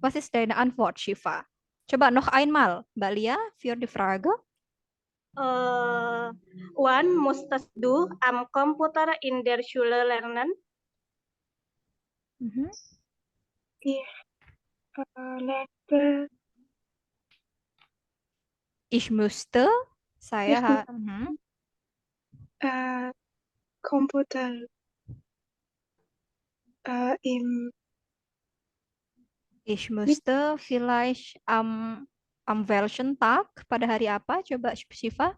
was ist deine Antwort, Shiva? Coba noch einmal, Mbak Lia, für die Frage. One must do am Computer in der Schule lernen. Lernte. Ich müsste, saya Computer im Ich müsste vielleicht am welchen Tag, pada hari apa? Coba Shiva.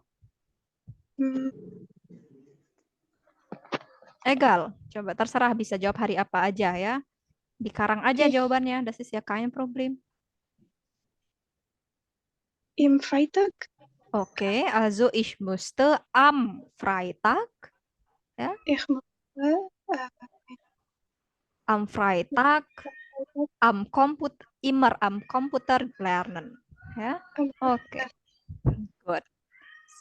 Egal, coba terserah bisa jawab hari apa aja ya. Dikarang aja jawabannya, das ist ja kein Problem. Im Freitag. Okay, also ich müsste am Freitag, ja? Ich musste am Freitag immer am Computer lernen. Ja? Okay, gut.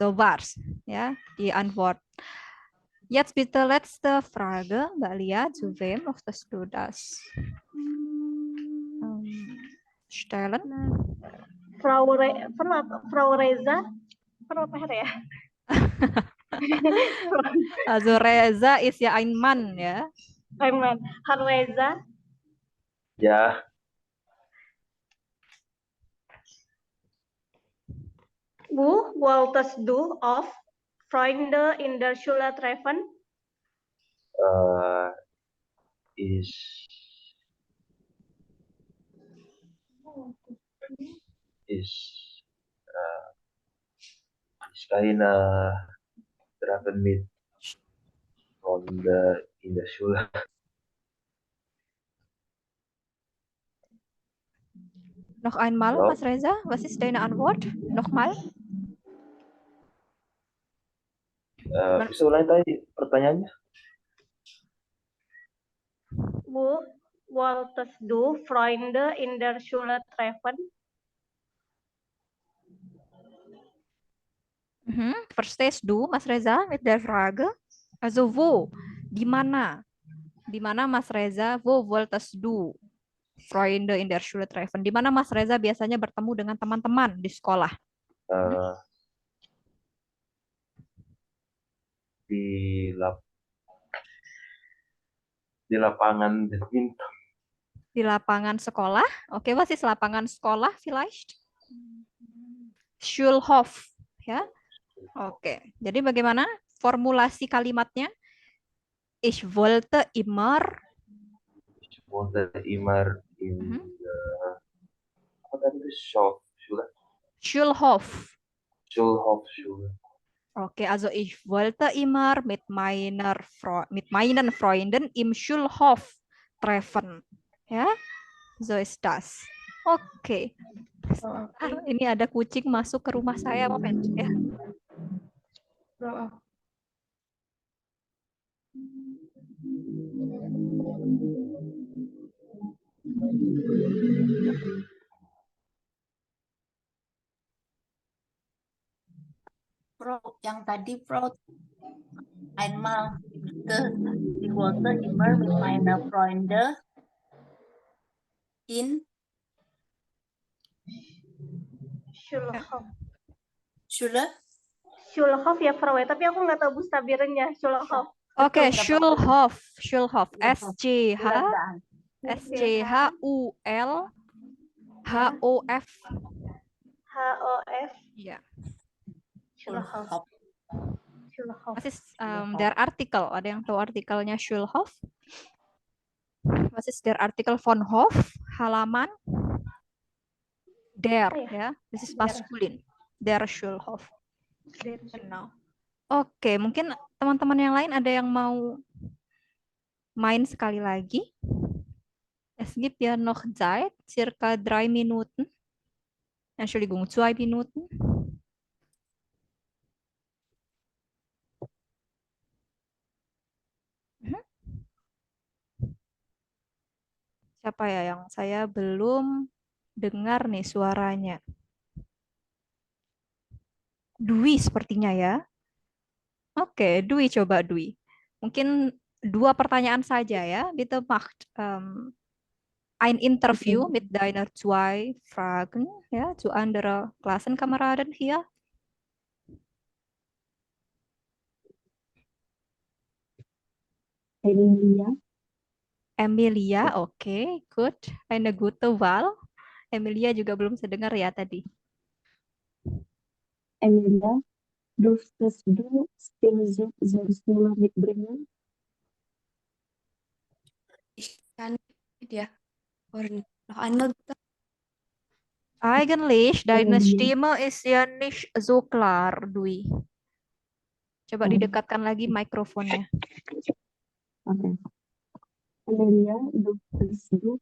So war's, ja, die Antwort. Jetzt bitte letzte Frage, Mbak Lia, zu wem möchtest du das stellen? Frau Reza, kenapa ya? Also Reza ist ja ein Mann, ya. Ein Mann. Herr Reza. Ja. Wo wolltest du auf Freunde in der Schule treffen? Ist keine treffen mit Freunde in der Schule. Noch einmal, Ja. Mas Reza, was ist deine Antwort? Nochmal. Bisa ulangi tadi pertanyaannya? Wo wolltest du Freunde in der Schule treffen? Verstehst du, Mas Reza, mit der Frage? Also wo? Di mana? Di mana Mas Reza? Wo wolltest du Freunde in der Schule treffen? Di mana Mas Reza biasanya bertemu dengan teman-teman di sekolah? Di lapangan badminton. Di lapangan sekolah. Oke, was ist lapangan sekolah vielleicht? Schulhof, ya. Oke, jadi bagaimana formulasi kalimatnya? Ich wollte immer in apa tadi itu Schule. Schulhof. Schule. Okay, also ich wollte immer mit meinen Freunden im Schulhof treffen. Ja, so ist das. Oke. Ini ada kucing masuk ke rumah saya, moment ya. Yang tadi einmal ich wollte immer mit meiner Freunde in Schulhof ya, Frau. Tapi aku nggak tahu Buchstabirannya. Schulhof. Oke, Schulhof. SCHULHOF. Ya. Schulhof. Was ist der Artikel? Ada yang tahu artikelnya Schulhof? Was ist der Artikel von Hof? Halaman? Der, ya. This is maskulin. Der Schulhof. Genau. Oke, mungkin teman-teman yang lain ada yang mau main sekali lagi. Es gibt ja noch Zeit, circa 3 Minuten. Entschuldigung, 2 Minuten. Siapa ya yang saya belum dengar nih suaranya? Dwi sepertinya ya. Oke, Dwi, coba Dwi. Mungkin 2 pertanyaan saja ya. Bitte macht ein Interview mit deiner 2 Fragen ja, zu anderen Klassenkameraden hier. Emilia, oke, good. Eine gute Wahl. Emilia juga belum sedengar ya tadi. Emilia, durftest du Spielzeug zur Schule mitbringen? Ich kann nicht, ja. Und noch einmal bitte. Eigentlich, deine Stimme ist ja nicht so klar, Dwi. Coba didekatkan lagi mikrofonnya. Oke. Emilia, durftest du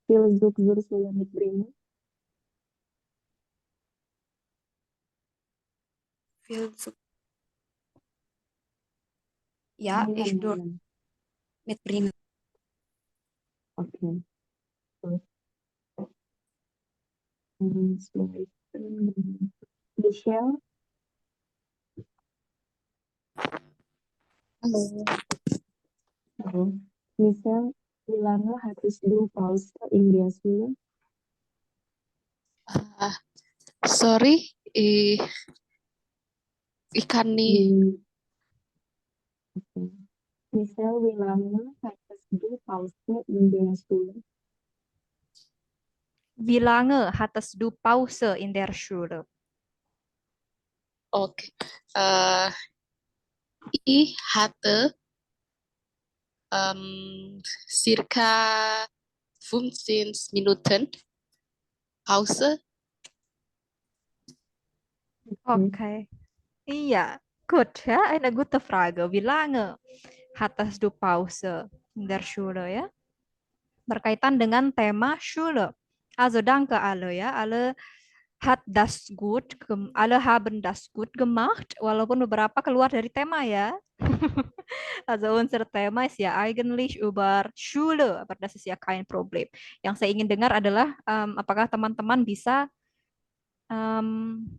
Spielzeug zur Schule mitbringen? Spielzeug. Ja, ich durfte mitbringen. Okay. Michelle? Hallo. Hallo. Michelle, wie lange hattest du Pause in der Schule? Sorry, ich kann nicht. Okay. Michelle, wie lange hattest du Pause in der Schule? Wie lange hattest du Pause in der Schule? Okay. Ich hatte circa 15 Minuten Pause. Okay. Iya, gut ya. Eine gute Frage. Wie lange hattest du Pause in der Schule ya? Berkaitan dengan tema Schule. Also danke alle ya. Alle alle haben das gut gemacht, walaupun beberapa keluar dari tema ya. Also unser Thema ist ja eigentlich über Schule, aber das ist ja kein Problem. Yang saya ingin dengar adalah apakah teman-teman bisa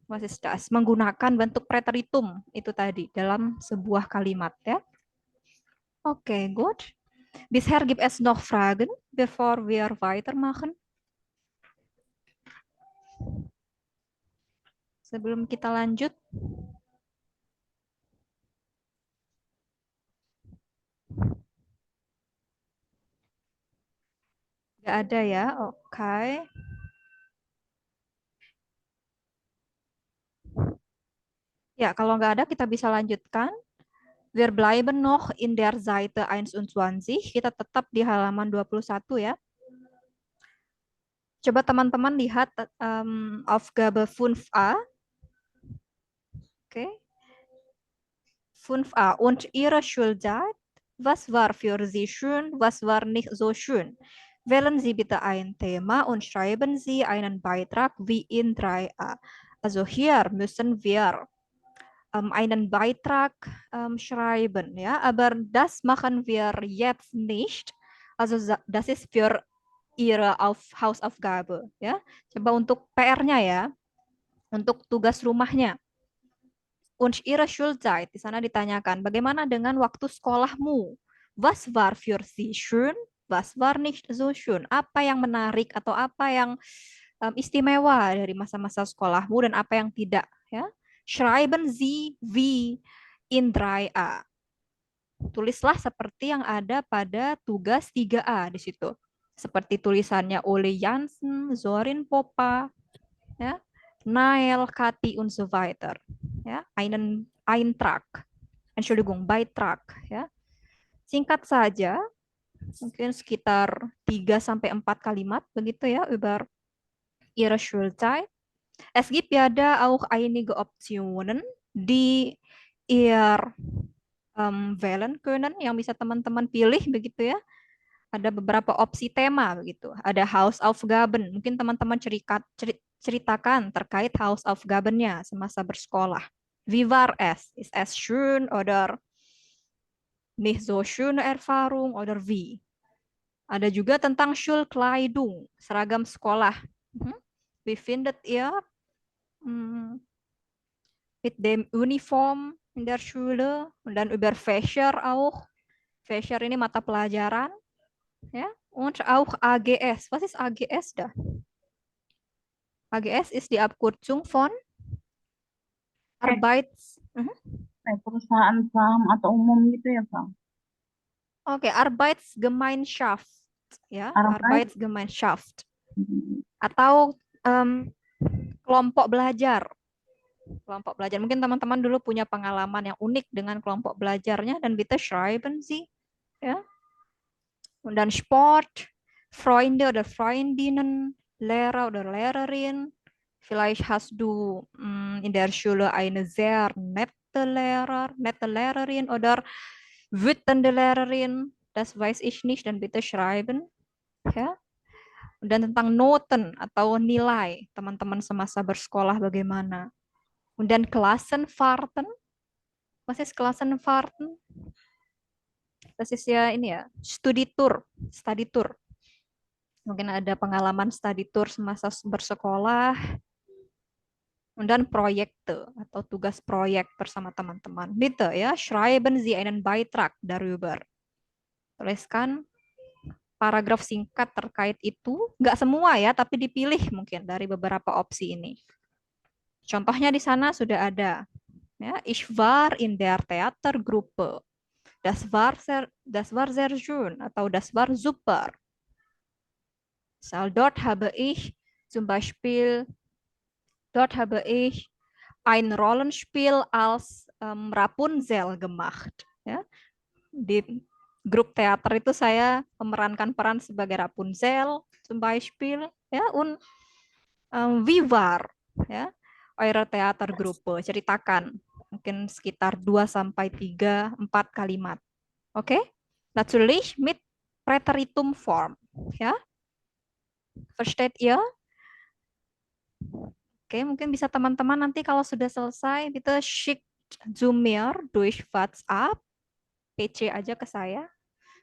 was ist das? Menggunakan bentuk preteritum itu tadi dalam sebuah kalimat ya. Oke, gut. Bisher gibt es noch Fragen, bevor wir weitermachen? Sebelum kita lanjut. Nggak ada ya, oke. Ya, kalau nggak ada kita bisa lanjutkan. Wir bleiben noch in der Seite 21. Kita tetap di halaman 21 ya. Coba teman-teman lihat Aufgabe 5a. Oke. 5a. Und Ihre Schulzeit? Was war für Sie schön? Was war nicht so schön? Wählen Sie bitte ein Thema und schreiben Sie einen Beitrag wie in 3a. Also hier müssen wir einen Beitrag schreiben, ja, aber das machen wir jetzt nicht. Also das ist für Ihre Hausaufgabe, ya. Coba untuk PR-nya ya, untuk tugas rumahnya. Und Ihre Schulzeit, di sana ditanyakan, bagaimana dengan waktu sekolahmu? Was war für Sie schön? Was war nicht so schön? Apa yang menarik atau apa yang istimewa dari masa-masa sekolahmu dan apa yang tidak, ya? Schreiben Sie wie in 3a. Tulislah seperti yang ada pada tugas 3a di situ. Seperti tulisannya Ole Jansen, Zorin Popa, ya, Nael, Kati, und so weiter. Ya, einen Eintrag. Entschuldigung, Beitrag, ya. Singkat saja, mungkin sekitar 3-4 kalimat begitu ya über Ihre Schulzeit. Es gibt ja da auch einige Optionen, die ihr wählen können, yang bisa teman-teman pilih begitu ya. Ada beberapa opsi tema begitu. Ada Hausaufgaben, mungkin teman-teman ceritakan terkait Hausaufgabennya semasa bersekolah. Wie war es? Ist es schön oder nicht so schöne Erfahrung oder wie? Ada juga tentang Schulkleidung, seragam sekolah. Wie findet ihr mit dem Uniform in der Schule? Und dann über Fächer auch. Fächer ini mata pelajaran. Ja? Und auch AGS. Was ist AGS da? AGS ist die Abkürzung von perusahaan saham atau umum gitu ya, Pak? Oke, Arbeitsgemeinschaft. Ya, Arbeitsgemeinschaft. Atau kelompok belajar. Kelompok belajar. Mungkin teman-teman dulu punya pengalaman yang unik dengan kelompok belajarnya dan bitte schreiben Sie. Ya. Und dann Sport, Freunde oder Freundinnen, Lehrer oder Lehrerin. Vielleicht hast du in der Schule eine sehr nette Lehrerin oder wütende Lehrerin. Das weiß ich nicht, dann bitte schreiben. Ya. Dan tentang Noten atau nilai teman-teman semasa bersekolah bagaimana. Und dann Klassenfahrten. Was ist Klassenfahrten? Das ist ya ini ya, study tour. Mungkin ada pengalaman study tour semasa bersekolah. Dan Projekte atau tugas proyek bersama teman-teman. Bitte ya, schreiben Sie einen Beitrag darüber. Tuliskan paragraf singkat terkait itu. Nggak semua ya, tapi dipilih mungkin dari beberapa opsi ini. Contohnya di sana sudah ada. Ya, ich war in der Theatergruppe. Das war sehr schön atau das war super. Dort habe ich zum Beispiel ein Rollenspiel als Rapunzel gemacht. Ya. Di grup teater itu saya memerankan peran sebagai Rapunzel, zum Beispiel. Ya, und wie war, ya, eure Theatergruppe, ceritakan. Mungkin sekitar 2-3-4 kalimat. Oke? Natürlich mit Präteritum Form. Ya. Versteht ihr? Oke, mungkin bisa teman-teman nanti kalau sudah selesai, bitte schickt zu mir durch WhatsApp, PC aja ke saya.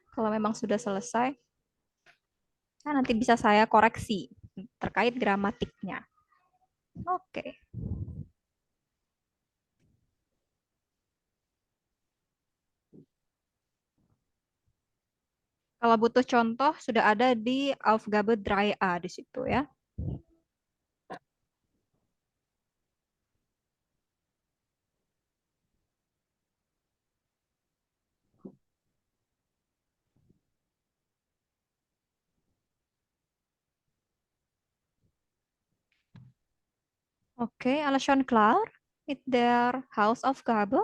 Kalau memang sudah selesai, nah, nanti bisa saya koreksi terkait gramatiknya. Oke. Kalau butuh contoh, sudah ada di Aufgabe 3a di situ ya. Oke, alles schon klar mit der Hausaufgabe?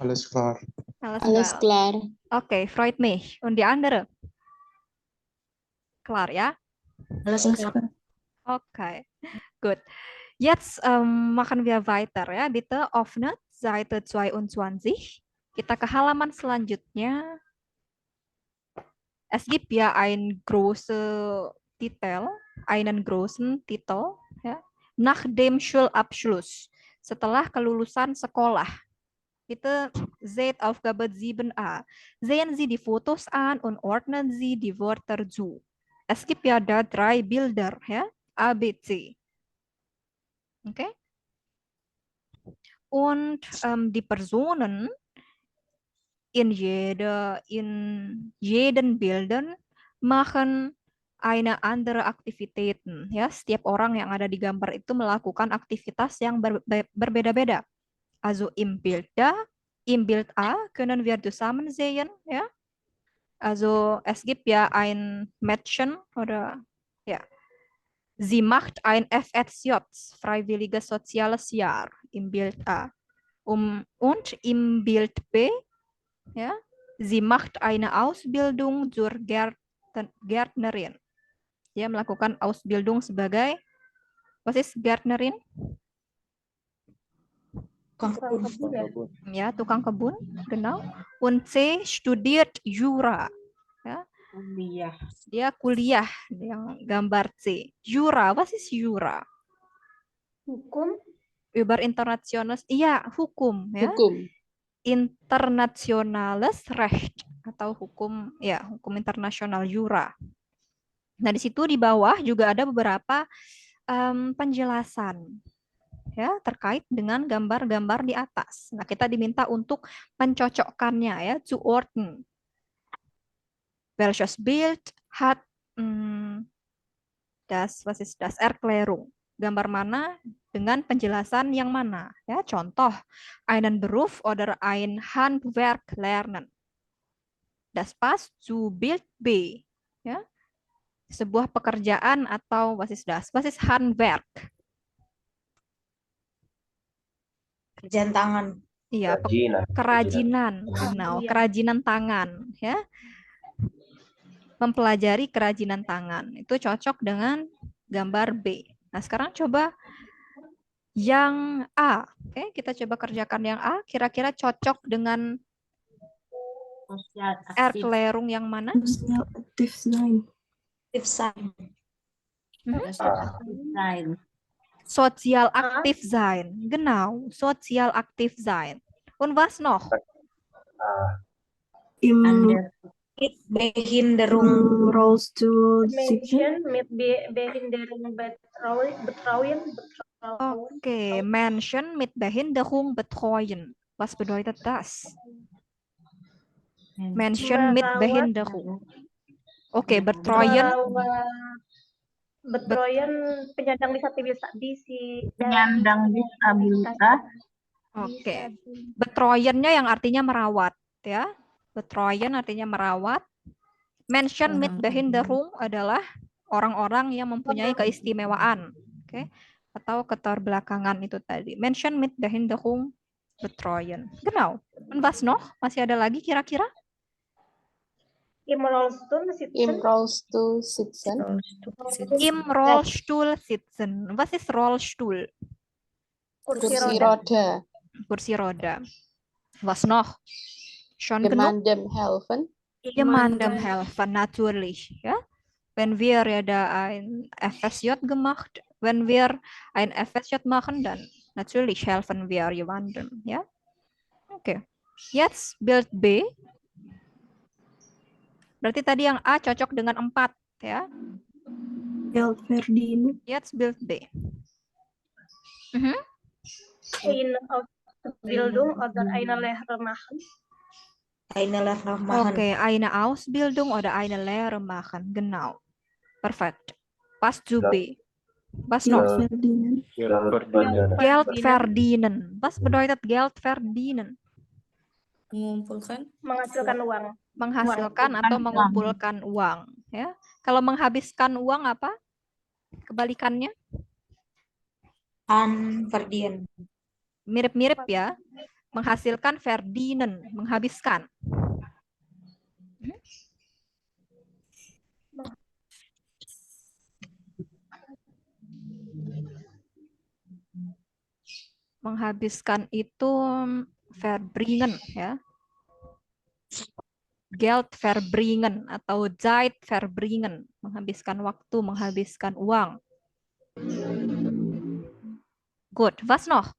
Alles klar. Alles klar. Okay, freut mich. Und die andere? Klar, ja? Alles klar. Okay, gut. Jetzt machen wir weiter ya. Bitte öffnet Seite 22. Kita ke halaman selanjutnya. Es gibt ja einen großen Titel, ya. Nach dem Schulabschluss. Setelah kelulusan sekolah. Bitte seht Aufgabe 7a. Sehen Sie die Fotos an und ordnen Sie die Wörter zu. Es gibt ja da 3 Bilder, ya. A, B, C. Okay? Und die Personen in jeden Bildern machen eine andere Aktivitäten. Ya, setiap orang yang ada di gambar itu melakukan aktivitas yang berbeda-beda. Also im Bild A können wir zusammen sehen, ya. Also es gibt ja ein Mädchen oder ja. Sie macht ein FSJ, freiwilliges soziales Jahr, im Bild A. Und im Bild B, ja, sie macht eine Ausbildung zur Gärtnerin. Dia melakukan Ausbildung sebagai, was ist Gärtnerin? Ya, tukang kebun, genau. Und C studiert Jura. Ya. Dia kuliah, yang gambar C. Jura, was ist Jura? Hukum. Über internationales, iya, hukum. Ya. Hukum. Internationales Recht atau hukum, ya, hukum internasional Jura. Nah, di situ di bawah juga ada beberapa penjelasan ya terkait dengan gambar-gambar di atas. Nah, kita diminta untuk mencocokkannya ya, zuordnen. Welches Bild hat was ist das Erklärung? Gambar mana dengan penjelasan yang mana? Ya, contoh, einen Beruf oder ein Handwerk lernen. Das passt zu Bild B. Ya. Sebuah pekerjaan atau was ist das? Was ist Handwerk? Kerjaan tangan. Iya, kerajinan. Genau, kerajinan tangan, ya. Mempelajari kerajinan tangan. Itu cocok dengan gambar B. Nah, sekarang coba yang A. Oke, kita coba kerjakan yang A. Kira-kira cocok dengan Erklärung yang mana? Sosial aktif sein. Sozial aktiv sein. Genau, sozial aktiv sein. Und was noch? Mit Behinderung. Rollstuhl Menschen mit Behinderung betreuen. Oke, Menschen mit Behinderung betreuen. Was bedeutet das? Menschen mit Behinderung. Oke, betreuen. Betreuen penyandang disabilitas. Oke. Betreunnya yang artinya merawat, ya. Betreuen artinya merawat. Menschen mit Behinderung adalah orang-orang yang mempunyai keistimewaan, oke, atau keterbelakangan itu tadi. Menschen mit Behinderung betreuen. Genau. Und was noch? Masih ada lagi kira-kira? Im Rollstuhl sitzen. Im Rollstuhl sitzen. Was ist Rollstuhl? Kursi roda. Kursi roda. Was noch? Schon genug? Jemandem helfen. Jemandem helfen, natürlich. Ja? Wenn wir ja da ein FSJ gemacht, wenn wir ein FSJ machen, dann natürlich helfen wir jemandem, ja? Oke. Jetzt Bild B. Berarti tadi yang A cocok dengan 4, ya. Geld verdienen. Jetzt Bild B. Eine Ausbildung oder eine Lehre machen. Eine Lehre machen. Okay, eine Ausbildung oder eine Lehre machen. Genau. Perfekt. Passt zu B. Was noch? Geld verdienen. Geld verdienen. Was bedeutet Geld verdienen? Mengumpulkan. Menghasilkan uang. Menghasilkan atau mengumpulkan uang. Ya. Kalau menghabiskan uang apa? Kebalikannya? Verdienen. Mirip-mirip ya. Menghasilkan verdienen, menghabiskan. Menghabiskan itu verbringen ya. Geld verbringen atau Zeit verbringen, menghabiskan waktu, menghabiskan uang. Gut, was noch?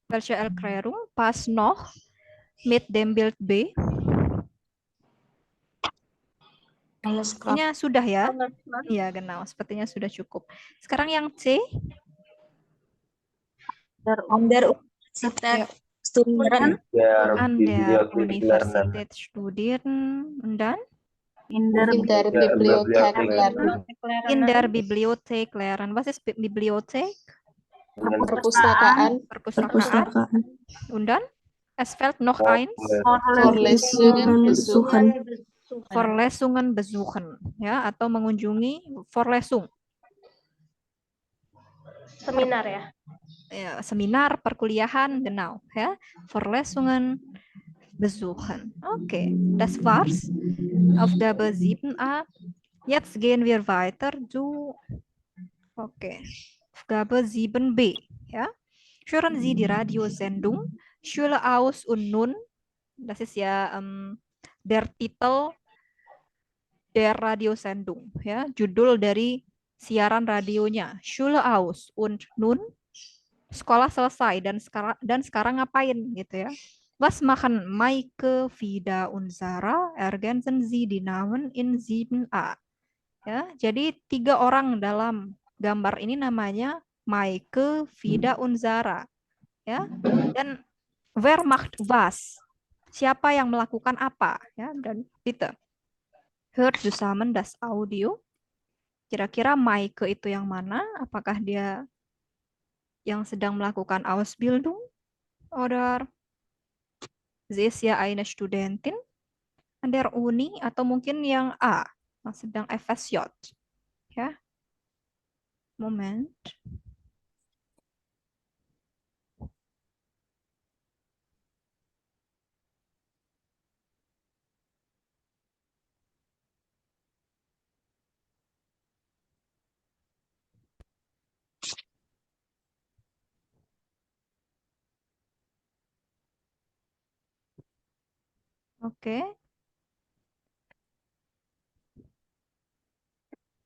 Welche Erklärung passt noch mit dem Bild B? Sepertinya sudah ya. Iya, genau. Sepertinya sudah cukup. Sekarang yang C. An der Universität studieren. An der Universität studieren. Und dann? In der Bibliothek lernen. In der Bibliothek lernen. Was ist Bibliothek? Perpustakaan. Perpustakaan. Und dann? Es fällt noch ein. Vorlesungen besuchen. Vorlesungen besuchen, ya, atau mengunjungi Vorlesung. Seminar ya. Ya, seminar, perkuliahan, genau, ya. Vorlesungen besuchen. Okay, das war's. Aufgabe 7a. Jetzt gehen wir weiter zu Aufgabe 7b, ja. Hören Sie die Radiosendung Schule aus und nun. Das ist ja der Titel der Radiosendung, ya, judul dari siaran radionya. Schule aus und nun, sekolah selesai dan sekarang ngapain gitu ya. Was machen Maike, Vida und Sarah? Ergänzen Sie die Namen in 7a. Ya, jadi 3 orang dalam gambar ini namanya Maike, Vida und Sarah. Ya, dan wer macht was? Siapa yang melakukan apa, ya, dan bitte hört zusammen das Audio. Kira-kira Maike itu yang mana? Apakah dia yang sedang melakukan Ausbildung oder sie ist ja eine Studentin an der Uni, atau mungkin yang A yang sedang FSJ, ya. Moment. Okay.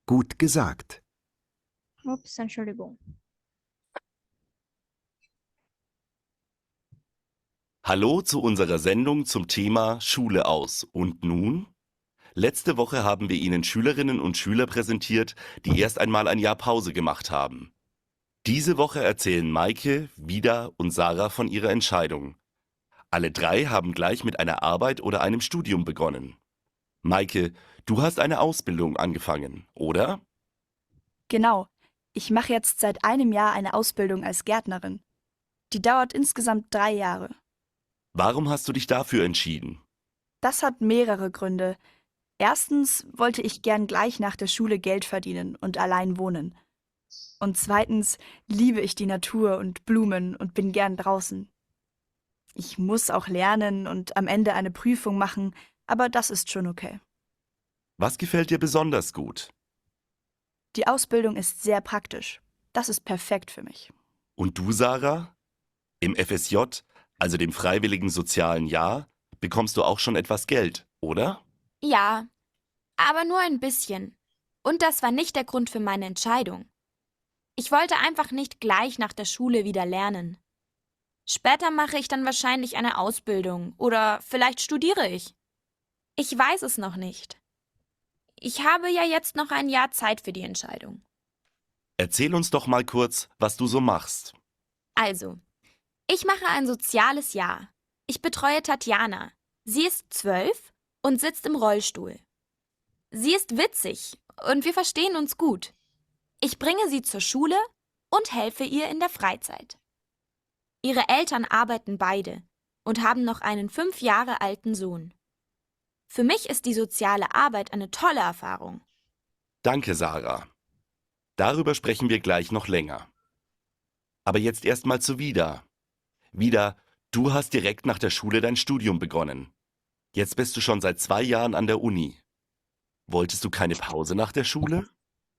Gut gesagt. Ups, Entschuldigung. Hallo zu unserer Sendung zum Thema Schule aus. Und nun? Letzte Woche haben wir Ihnen Schülerinnen und Schüler präsentiert, die erst einmal ein Jahr Pause gemacht haben. Diese Woche erzählen Maike, Vida und Sarah von ihrer Entscheidung. Alle 3 haben gleich mit einer Arbeit oder einem Studium begonnen. Maike, du hast eine Ausbildung angefangen, oder? Genau. Ich mache jetzt seit einem Jahr eine Ausbildung als Gärtnerin. Die dauert insgesamt 3 Jahre. Warum hast du dich dafür entschieden? Das hat mehrere Gründe. Erstens wollte ich gern gleich nach der Schule Geld verdienen und allein wohnen. Und zweitens liebe ich die Natur und Blumen und bin gern draußen. Ich muss auch lernen und am Ende eine Prüfung machen, aber das ist schon okay. Was gefällt dir besonders gut? Die Ausbildung ist sehr praktisch. Das ist perfekt für mich. Und du, Sarah? Im FSJ, also dem Freiwilligen Sozialen Jahr, bekommst du auch schon etwas Geld, oder? Ja, aber nur ein bisschen. Und das war nicht der Grund für meine Entscheidung. Ich wollte einfach nicht gleich nach der Schule wieder lernen. Später mache ich dann wahrscheinlich eine Ausbildung oder vielleicht studiere ich. Ich weiß es noch nicht. Ich habe ja jetzt noch ein Jahr Zeit für die Entscheidung. Erzähl uns doch mal kurz, was du so machst. Also, ich mache ein soziales Jahr. Ich betreue Tatjana. Sie ist 12 und sitzt im Rollstuhl. Sie ist witzig und wir verstehen uns gut. Ich bringe sie zur Schule und helfe ihr in der Freizeit. Ihre Eltern arbeiten beide und haben noch einen 5 Jahre alten Sohn. Für mich ist die soziale Arbeit eine tolle Erfahrung. Danke, Sarah. Darüber sprechen wir gleich noch länger. Aber jetzt erstmal zu Vida. Vida, du hast direkt nach der Schule dein Studium begonnen. Jetzt bist du schon seit 2 Jahren an der Uni. Wolltest du keine Pause nach der Schule?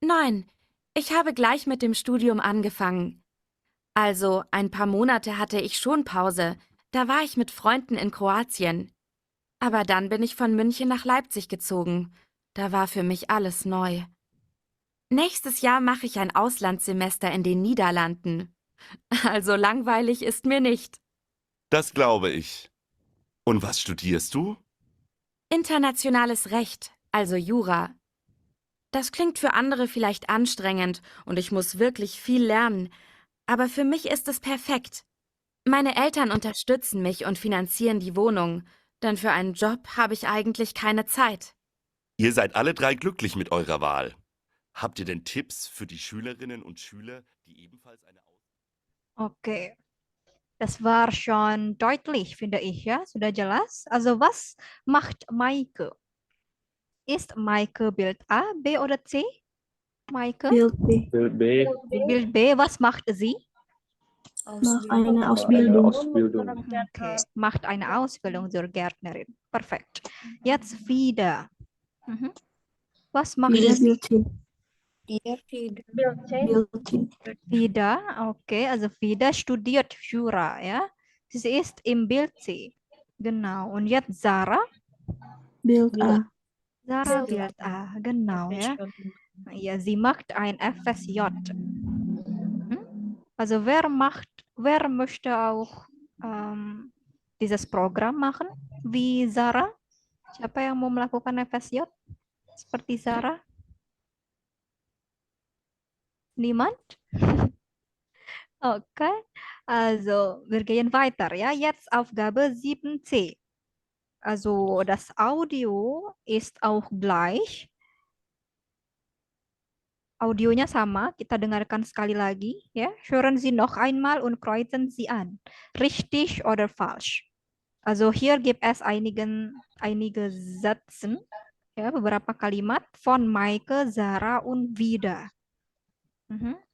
Nein, ich habe gleich mit dem Studium angefangen. Also, ein paar Monate hatte ich schon Pause. Da war ich mit Freunden in Kroatien. Aber dann bin ich von München nach Leipzig gezogen. Da war für mich alles neu. Nächstes Jahr mache ich ein Auslandssemester in den Niederlanden. Also langweilig ist mir nicht. Das glaube ich. Und was studierst du? Internationales Recht, also Jura. Das klingt für andere vielleicht anstrengend und ich muss wirklich viel lernen. Aber für mich ist es perfekt. Meine Eltern unterstützen mich und finanzieren die Wohnung, denn für einen Job habe ich eigentlich keine Zeit. Ihr seid alle 3 glücklich mit eurer Wahl. Habt ihr denn Tipps für die Schülerinnen und Schüler, die ebenfalls eine Okay, das war schon deutlich, finde ich, ja, sudah jelas. Also was macht Maike? Ist Maike Bild A, B oder C? Maike? Bild B. Bild B. Bild B, was macht sie? Mach eine Ausbildung. Okay, macht eine Ausbildung zur Gärtnerin. Perfekt. Jetzt Vida. Was macht Wieder sie? Vida, okay, also Vida studiert Jura, ja. Sie ist im Bild C. Genau. Und jetzt Sarah? Bild A. Sarah Bild A, genau, ja. Ja, sie macht ein FSJ. Also wer möchte auch dieses Programm machen wie Sarah? Siapa yang mau melakukan FSJ seperti Sarah? Niemand? Okay, also wir gehen weiter, ja. Jetzt Aufgabe 7c. Also das Audio ist auch gleich. Audionya sama, kita dengarkan sekali lagi, ya. Hören Sie noch einmal und kreuzen Sie an. Richtig oder falsch? Also hier gibt es einige Sätze, ja, beberapa kalimat von Maike, Sarah und Vida.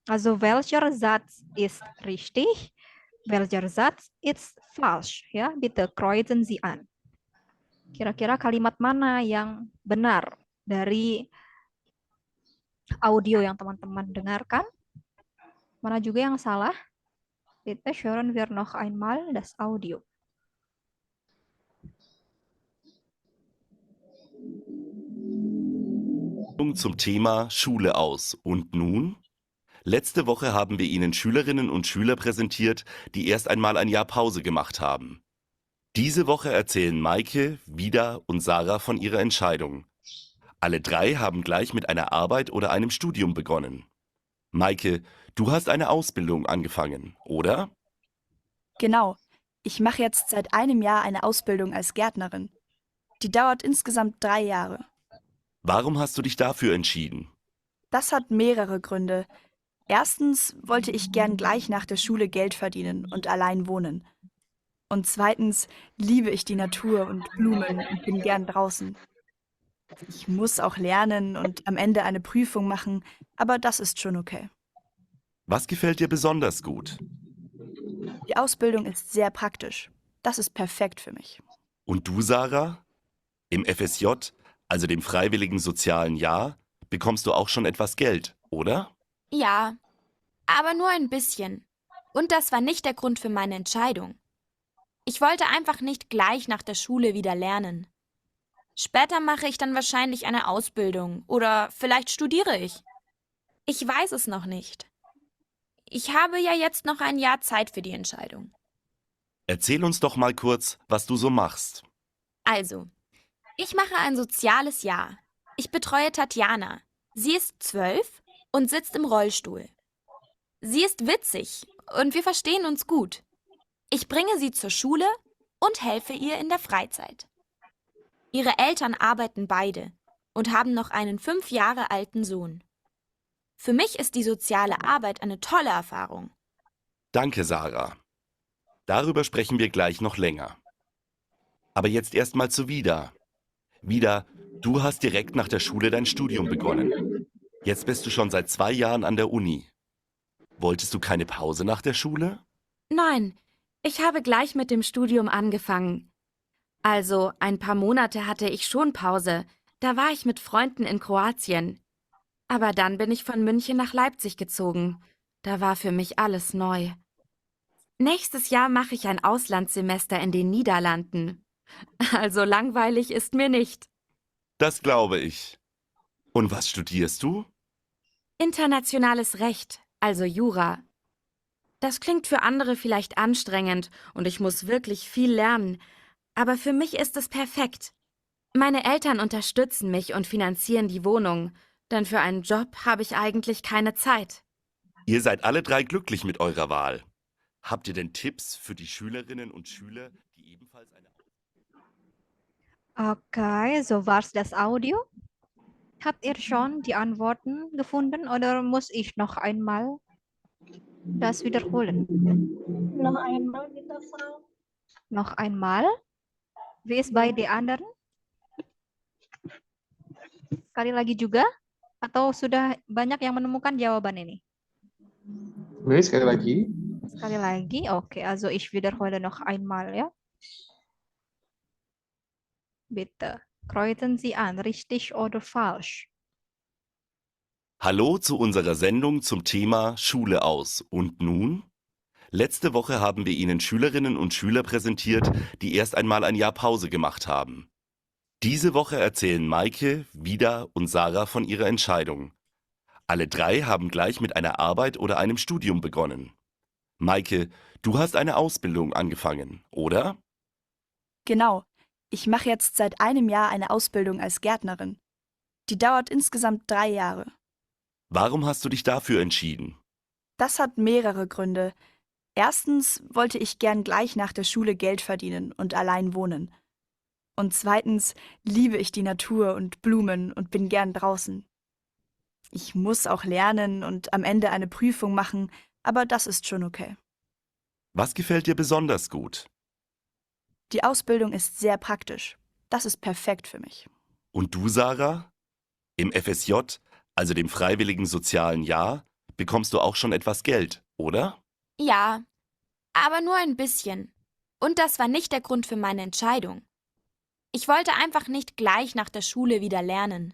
Also welcher Satz ist richtig? Welcher Satz ist falsch? Ya, bitte kreuzen Sie an. Kira-kira kalimat mana yang benar dari audio yang teman-teman dengarkan? Mana juga yang salah? Bitte hören wir noch einmal das Audio. Zum Thema Schule aus. Und nun? Letzte Woche haben wir Ihnen Schülerinnen und Schüler präsentiert, die erst einmal ein Jahr Pause gemacht haben. Diese Woche erzählen Maike, Vida und Sarah von ihrer Entscheidung. Alle 3 haben gleich mit einer Arbeit oder einem Studium begonnen. Maike, du hast eine Ausbildung angefangen, oder? Genau. Ich mache jetzt seit einem Jahr eine Ausbildung als Gärtnerin. Die dauert insgesamt 3 Jahre. Warum hast du dich dafür entschieden? Das hat mehrere Gründe. Erstens wollte ich gern gleich nach der Schule Geld verdienen und allein wohnen. Und zweitens liebe ich die Natur und Blumen und bin gern draußen. Ich muss auch lernen und am Ende eine Prüfung machen, aber das ist schon okay. Was gefällt dir besonders gut? Die Ausbildung ist sehr praktisch. Das ist perfekt für mich. Und du, Sarah? Im FSJ, also dem freiwilligen sozialen Jahr, bekommst du auch schon etwas Geld, oder? Ja, aber nur ein bisschen. Und das war nicht der Grund für meine Entscheidung. Ich wollte einfach nicht gleich nach der Schule wieder lernen. Später mache ich dann wahrscheinlich eine Ausbildung oder vielleicht studiere ich. Ich weiß es noch nicht. Ich habe ja jetzt noch ein Jahr Zeit für die Entscheidung. Erzähl uns doch mal kurz, was du so machst. Also, ich mache ein soziales Jahr. Ich betreue Tatjana. Sie ist 12 und sitzt im Rollstuhl. Sie ist witzig und wir verstehen uns gut. Ich bringe sie zur Schule und helfe ihr in der Freizeit. Ihre Eltern arbeiten beide und haben noch einen 5 Jahre alten Sohn. Für mich ist die soziale Arbeit eine tolle Erfahrung. Danke, Sarah. Darüber sprechen wir gleich noch länger. Aber jetzt erstmal zu Vida. Vida, du hast direkt nach der Schule dein Studium begonnen. Jetzt bist du schon seit 2 Jahren an der Uni. Wolltest du keine Pause nach der Schule? Nein, ich habe gleich mit dem Studium angefangen. Also, ein paar Monate hatte ich schon Pause. Da war ich mit Freunden in Kroatien. Aber dann bin ich von München nach Leipzig gezogen. Da war für mich alles neu. Nächstes Jahr mache ich ein Auslandssemester in den Niederlanden. Also langweilig ist mir nicht. Das glaube ich. Und was studierst du? Internationales Recht, also Jura. Das klingt für andere vielleicht anstrengend und ich muss wirklich viel lernen. Aber für mich ist es perfekt. Meine Eltern unterstützen mich und finanzieren die Wohnung, denn für einen Job habe ich eigentlich keine Zeit. Ihr seid alle 3 glücklich mit eurer Wahl. Habt ihr denn Tipps für die Schülerinnen und Schüler, die ebenfalls eine... Okay, so war's das Audio. Habt ihr schon die Antworten gefunden oder muss ich noch einmal das wiederholen? Noch einmal bitte, Frau. Noch einmal? Wie ist bei den anderen? Sekali lagi juga? Atau sudah banyak yang menemukan jawaban ini? Oke, sekali lagi. Sekali lagi? Okay, also ich wiederhole noch einmal, ja? Bitte, kreuzen Sie an, richtig oder falsch? Hallo zu unserer Sendung zum Thema Schule aus. Und nun? Letzte Woche haben wir Ihnen Schülerinnen und Schüler präsentiert, die erst einmal ein Jahr Pause gemacht haben. Diese Woche erzählen Maike, Vida und Sarah von ihrer Entscheidung. Alle 3 haben gleich mit einer Arbeit oder einem Studium begonnen. Maike, du hast eine Ausbildung angefangen, oder? Genau. Ich mache jetzt seit einem Jahr eine Ausbildung als Gärtnerin. Die dauert insgesamt 3 Jahre. Warum hast du dich dafür entschieden? Das hat mehrere Gründe. Erstens wollte ich gern gleich nach der Schule Geld verdienen und allein wohnen. Und zweitens liebe ich die Natur und Blumen und bin gern draußen. Ich muss auch lernen und am Ende eine Prüfung machen, aber das ist schon okay. Was gefällt dir besonders gut? Die Ausbildung ist sehr praktisch. Das ist perfekt für mich. Und du, Sarah? Im FSJ, also dem Freiwilligen Sozialen Jahr, bekommst du auch schon etwas Geld, oder? Ja, aber nur ein bisschen. Und das war nicht der Grund für meine Entscheidung. Ich wollte einfach nicht gleich nach der Schule wieder lernen.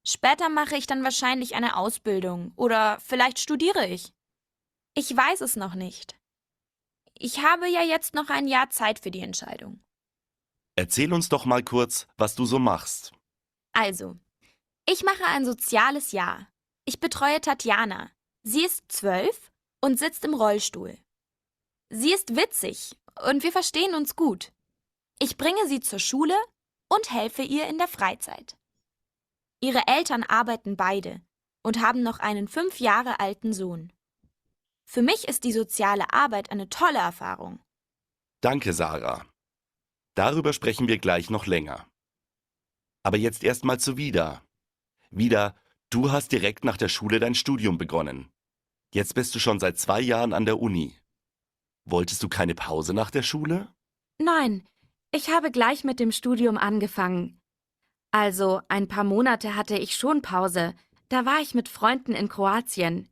Später mache ich dann wahrscheinlich eine Ausbildung oder vielleicht studiere ich. Ich weiß es noch nicht. Ich habe ja jetzt noch ein Jahr Zeit für die Entscheidung. Erzähl uns doch mal kurz, was du so machst. Also, ich mache ein soziales Jahr. Ich betreue Tatjana. Sie ist 12 und sitzt im Rollstuhl. Sie ist witzig und wir verstehen uns gut. Ich bringe sie zur Schule und helfe ihr in der Freizeit. Ihre Eltern arbeiten beide und haben noch einen 5 Jahre alten Sohn. Für mich ist die soziale Arbeit eine tolle Erfahrung. Danke, Sarah. Darüber sprechen wir gleich noch länger. Aber jetzt erstmal zu Vida. Vida, du hast direkt nach der Schule dein Studium begonnen. Jetzt bist du schon seit 2 Jahren an der Uni. Wolltest du keine Pause nach der Schule? Nein, ich habe gleich mit dem Studium angefangen. Also, ein paar Monate hatte ich schon Pause. Da war ich mit Freunden in Kroatien.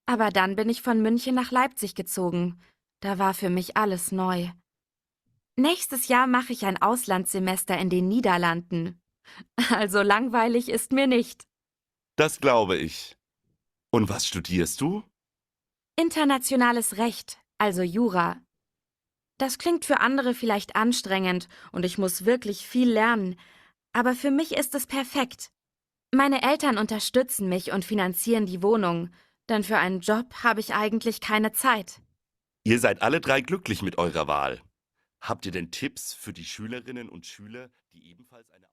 Aber dann bin ich von München nach Leipzig gezogen. Da war für mich alles neu. Nächstes Jahr mache ich ein Auslandssemester in den Niederlanden. Also langweilig ist mir nicht. Das glaube ich. Und was studierst du? Internationales Recht, also Jura. Das klingt für andere vielleicht anstrengend und ich muss wirklich viel lernen, aber für mich ist es perfekt. Meine Eltern unterstützen mich und finanzieren die Wohnung, denn für einen Job habe ich eigentlich keine Zeit. Ihr seid alle 3 glücklich mit eurer Wahl. Habt ihr denn Tipps für die Schülerinnen und Schüler, die ebenfalls eine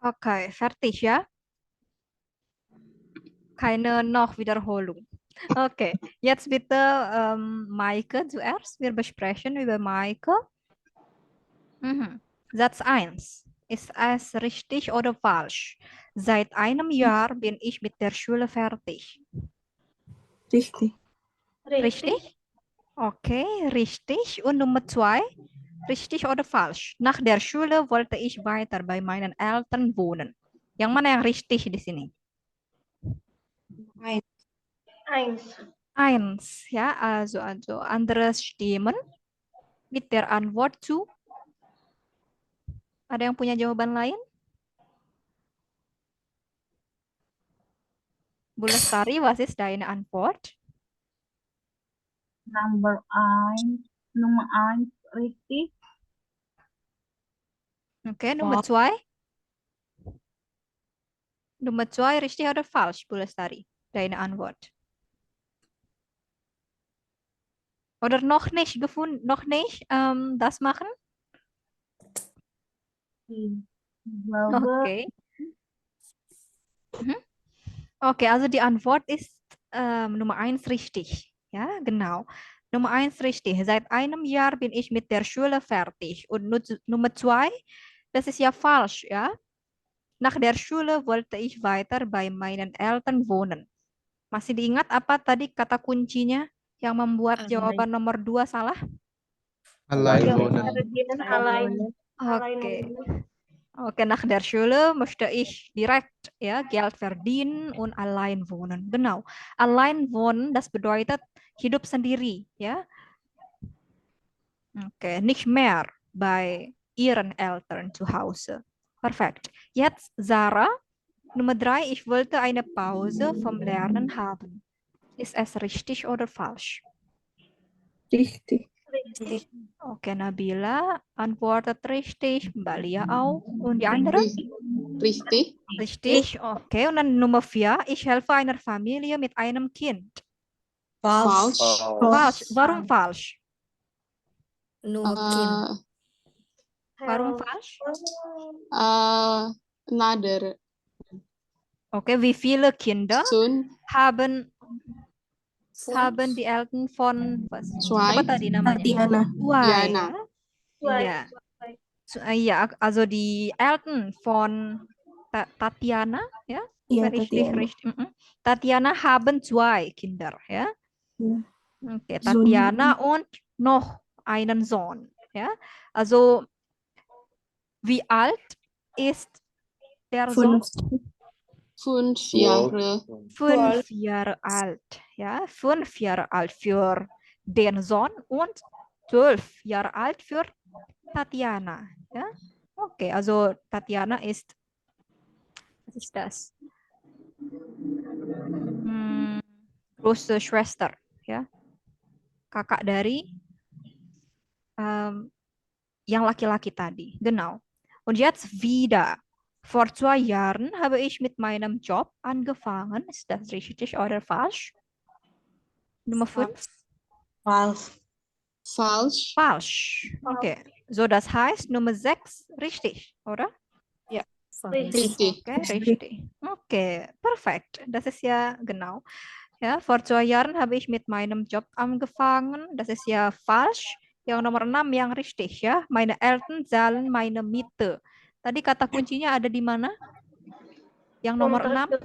Okay, fertig ya? Keine noch Wiederholung. Okay, jetzt bitte Maike zuerst. Wir besprechen über Maike. Satz 1. Ist es richtig oder falsch? Seit einem Jahr bin ich mit der Schule fertig. Richtig. Richtig? Okay, richtig. Und Nummer 2. Richtig oder falsch? Nach der Schule wollte ich weiter bei meinen Eltern wohnen. Yang mana yang richtig di sini? Eins. Eins, ja, also andere stimmen mit der Antwort zu. Ada yang punya jawaban lain? Bu Lestari, was ist deine Antwort? Nummer 1 richtig. Okay, Nummer 2. Nummer 2 richtig oder falsch, Bu Lestari? Deine Antwort. Oder noch nicht gefunden, noch nicht das machen? Okay. Okay, also die Antwort ist Nummer 1 richtig. Ja, genau. Nummer 1 richtig. Seit einem Jahr bin ich mit der Schule fertig. Und Nummer 2, das ist ja falsch, ja. Nach der Schule wollte ich weiter bei meinen Eltern wohnen. Masih diingat apa tadi kata kuncinya yang membuat jawaban nomor 2 salah? Okay. Okay, nach der Schule möchte ich direkt ja, Geld verdienen und allein wohnen. Genau. Allein wohnen, das bedeutet hidup sendiri, ja. Okay, nicht mehr bei ihren Eltern zu Hause. Perfekt. Jetzt Sarah, Nummer 3, ich wollte eine Pause vom Lernen haben. Ist es richtig oder falsch? Richtig. Okay, Nabila antwortet richtig, Mbak Lia auch. Und die andere? Richtig. Richtig, okay. Und dann Nummer 4, ich helfe einer Familie mit einem Kind. Falsch. Falsch. Warum falsch? Warum Äh, falsch? Another. Okay, wie viele Kinder Soon. haben die Eltern von was? Zwei. Apa tadi namanya? Tatiana. Zwei. Diana. Ja. Ja, also die Eltern von Tatiana, ja? Ja, Wenn ich dich Tatiana. richtig. Tatiana haben 2 Kinder, ja? Ja. Okay, Sohn. Tatiana und noch einen Sohn, ja? Also wie alt ist der Sohn? 5 Jahre. 5 Jahre alt, ja? 5 Jahre alt für den Sohn und 12 Jahre alt für Tatiana, ja? Okay, also Tatiana ist, was ist das? Große Schwester, ja? Kakak dari yang laki-laki tadi, genau. Und jetzt wieder. Vor 2 Jahren habe ich mit meinem Job angefangen. Ist das richtig oder falsch? Nummer 5? Falsch. Falsch. Falsch. Okay. So, das heißt Nummer 6 richtig, oder? Ja. Richtig. Okay, richtig. Okay, perfekt. Das ist ja genau. Ja, vor 2 Jahren habe ich mit meinem Job angefangen. Das ist ja falsch. Yang nomor 6 yang richtig ya. Meine Eltern zahlen meine Miete. Tadi kata kuncinya ada di mana? Yang nomor 6?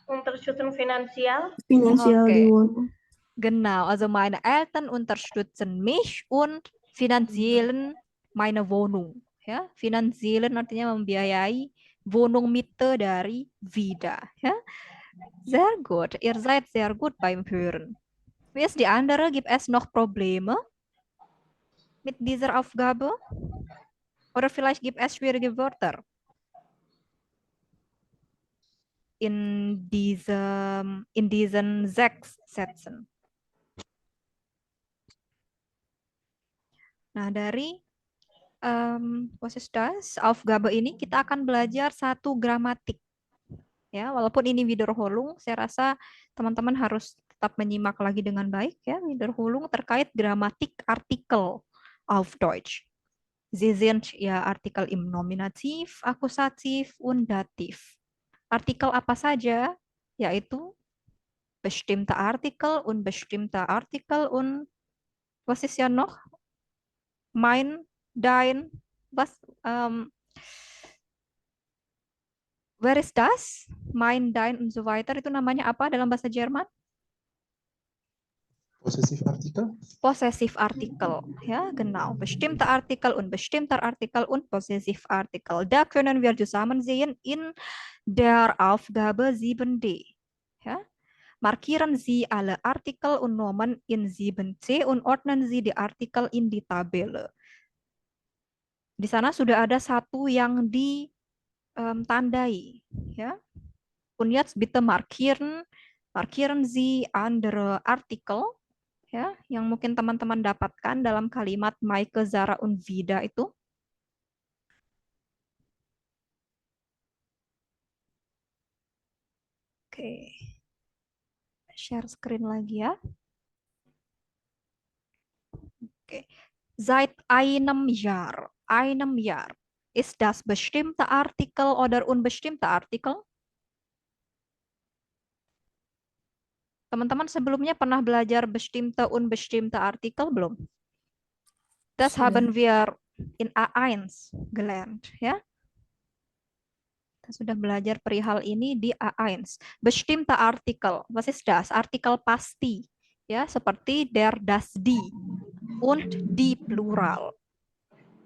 Unterstützung finanziell. Finanziell Okay. die Wohnung. Genau, also meine Eltern unterstützen mich und finanzieren meine Wohnung. Ya, finanzieren artinya membiayai Wohnung Miete dari Vida. Ja, sehr gut. Ihr seid sehr gut beim Hören. Wie ist die andere? Gibt es noch Probleme mit dieser Aufgabe? Oder vielleicht gibt es schwierige Wörter in diesen 6 Sätzen. Nah, dari was ist das? Aufgabe ini kita akan belajar satu gramatik. Ya, walaupun ini Wiederholung, saya rasa teman-teman harus tetap menyimak lagi dengan baik ya, Wiederholung terkait gramatik artikel auf Deutsch. Sie sind ya Artikel im Nominativ, Akkusativ, und Dativ. Artikel apa saja? Yaitu bestimmte Artikel, unbestimmte Artikel, und was ist ja noch? Mein, dein, was? Where is das? Mein, dein, und so weiter. Itu namanya apa dalam bahasa Jerman? Possessive Artikel? Possessive Artikel. Ja, genau. Bestimmte Artikel, unbestimmter Artikel und Possessive Artikel. Da können wir zusammen sehen in der Aufgabe 7d. Ja. Markieren Sie alle Artikel und Nomen in 7c und ordnen Sie die Artikel in die Tabelle. Di sana sudah ada satu yang ditandai. Ja. Und jetzt bitte markieren Sie andere Artikel, ya, yang mungkin teman-teman dapatkan dalam kalimat Maike, Zara, und Vida itu. Oke. Share screen lagi ya. Oke. Seit einem Jahr. Ist das bestimmte Artikel oder unbestimmte Artikel? Teman-teman sebelumnya pernah belajar bestimmte, unbestimmte Artikel belum? Das haben wir in A1 gelernt, ya. Kita sudah belajar perihal ini di A1. Bestimmte Artikel, was ist das? Artikel pasti, ya, seperti der, das, die, und die plural.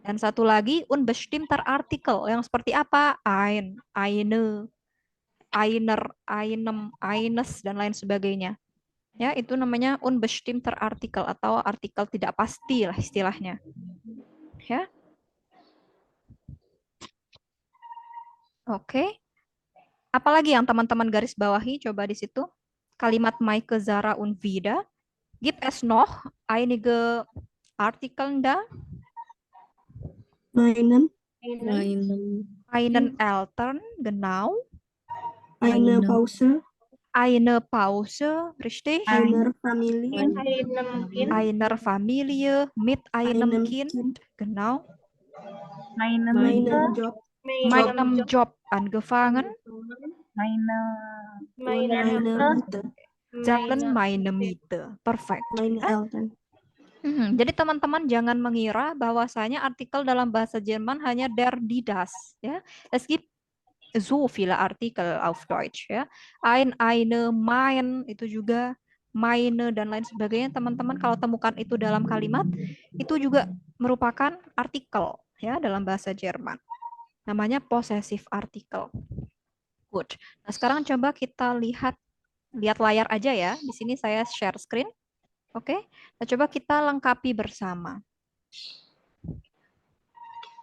Dan satu lagi unbestimmter Artikel, yang seperti apa? Ein, eine, einer, einem, eines, dan lain sebagainya. Ya, itu namanya unbestimmter Artikel atau artikel tidak pasti lah istilahnya. Ya. Oke. Apalagi yang teman-teman garis bawahi coba di situ? Kalimat Maike, Zara, und Vida. Gibt es noch einige Artikel da? Meinen. Einen Eltern, genau. Eine Pause. Eine Pause, richtig? Einer Familie. Einer Familie mit einem Kind, genau. Meinen Job. Meinem Job angefangen. Meine Miete. Jalan meine Miete. Perfect. Meine Eltern. Jadi teman-teman jangan mengira bahwasanya artikel dalam bahasa Jerman hanya der, die, das. Ya. Es gibt so viele Artikel auf Deutsch, ya. Ein, eine, mein, itu juga meine, dan lain sebagainya. Teman-teman kalau temukan itu dalam kalimat, itu juga merupakan artikel, ya, dalam bahasa Jerman. Namanya possessive article. Good. Nah, sekarang coba kita lihat layar aja ya. Di sini saya share screen. Oke. Nah, coba kita lengkapi bersama.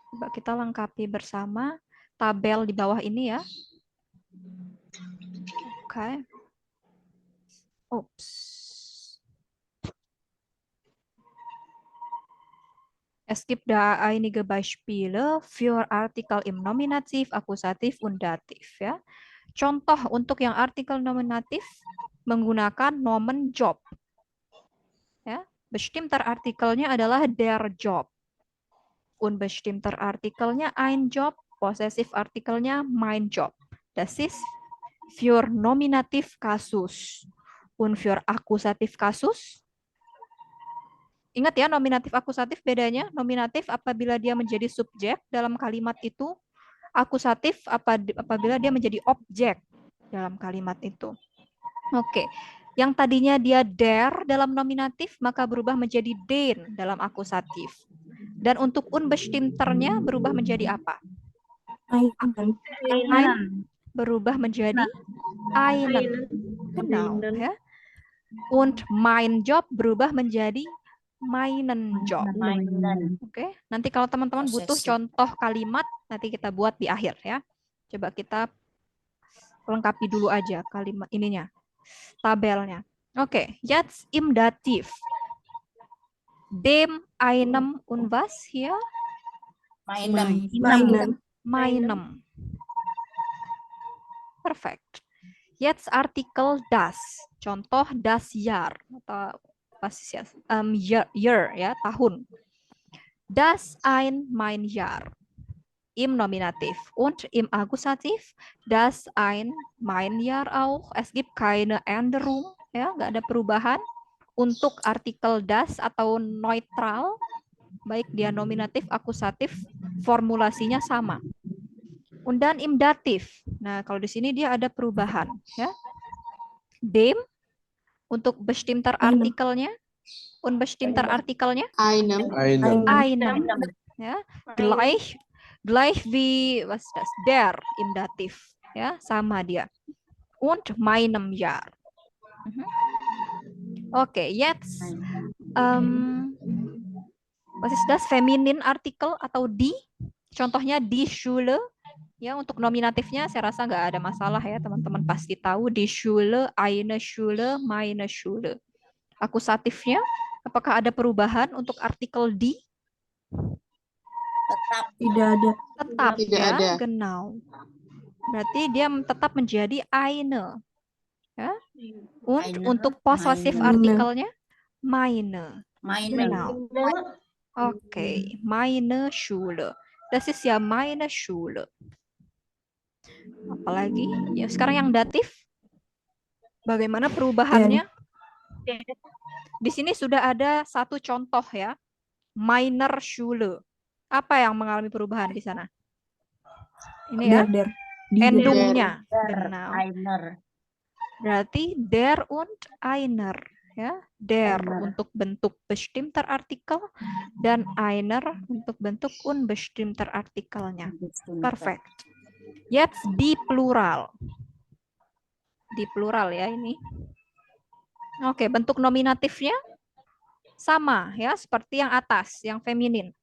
Coba kita lengkapi bersama tabel di bawah ini ya. Oke. Oops. Es gibt da einige Beispiele für Artikel im Nominativ, Akkusativ, und Dativ ya. Contoh untuk yang artikel nominatif menggunakan Nomen Job. Ya, bestimmter Artikelnya adalah der Job. Unbestimmter Artikelnya ein Job. Possessive Artikelnya mein Job. Das ist für Nominativ Kasus. Und für Akkusativ Kasus. Ingat ya, nominatif akusatif bedanya. Nominatif apabila dia menjadi subjek dalam kalimat itu. Akusatif apabila dia menjadi objek dalam kalimat itu. Oke. Yang tadinya dia der dalam nominatif, maka berubah menjadi den dalam akusatif. Dan untuk unbestimmternya berubah menjadi apa? Ein berubah menjadi einen. Genau, ya. Und mein Job berubah menjadi meinen Job. Oke, nanti kalau teman-teman butuh contoh kalimat, nanti kita buat di akhir ya. Coba kita lengkapi dulu aja kalimat ininya, tabelnya. Oke, jetzt im Dativ. Dem einem und was hier? Meinem. Meinem. Perfect. Jetzt Artikel das. Contoh das Jahr atau was ya? Year ya, tahun. Das ein mein Jahr. Im Nominativ und im Akkusativ das ein mein Jahr auch. Es gibt keine Änderung, ya, nggak ada perubahan. Untuk artikel das atau neutral, baik dia nominatif, akusatif, formulasinya sama. Und dann im Dativ. Nah, kalau di sini dia ada perubahan, ya. Dem untuk bestimmter artikelnya, unbestimmter artikelnya, Einem. einem, ya. Gleich wie was ist das? Der im Dativ, ya, sama dia. Und meinem Jahr. Oke, jetzt was ist das? Feminin artikel atau die? Contohnya die Schule. Ya, untuk nominatifnya saya rasa nggak ada masalah ya, teman-teman pasti tahu die Schule, eine Schule, meine Schule. Akusatifnya, apakah ada perubahan untuk artikel die? Tetap. Tidak ada. Tetap Tidak ya, ada. genau. Berarti dia tetap menjadi eine. Ya. Und untuk posesif artikelnya meine. Genau. Oke, meine Schule. Das ist ja meine Schule. Apalagi ya sekarang yang datif. Bagaimana perubahannya? Di sini sudah ada satu contoh ya. Meiner Schule. Apa yang mengalami perubahan di sana? Ini ya. Endungnya. Genau. Einer. Berarti der und einer. Ya, der untuk bentuk bestimmter Artikel dan einer untuk bentuk unbestimmter Artikelnya. Perfect. Jetzt di plural. Di plural ya ini. Oke, bentuk nominatifnya sama ya seperti yang atas, yang feminin.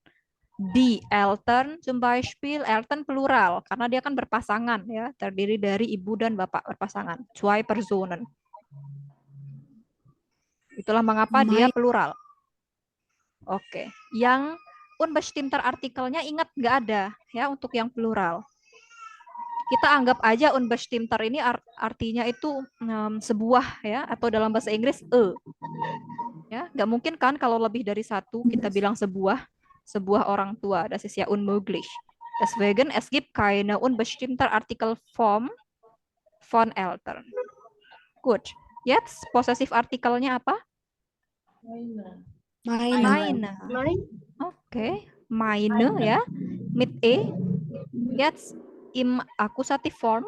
Die Eltern zum Beispiel, Eltern plural karena dia kan berpasangan ya, terdiri dari ibu dan bapak berpasangan, zwei Personen. Itulah mengapa dia plural. Oke, yang unbestimmter artikelnya ingat nggak ada ya untuk yang plural. Kita anggap aja unbestimmter ini artinya itu sebuah ya, atau dalam bahasa Inggris ya, nggak mungkin kan kalau lebih dari satu kita bilang sebuah orang tua. Das ist ja unmöglich. Deswegen es gibt keine unbestimmter Artikelform von Eltern. Gut. Jetzt possessive artikelnya apa? Meine. Oke, meine ya, mit e. Jetzt im Akkusativ Form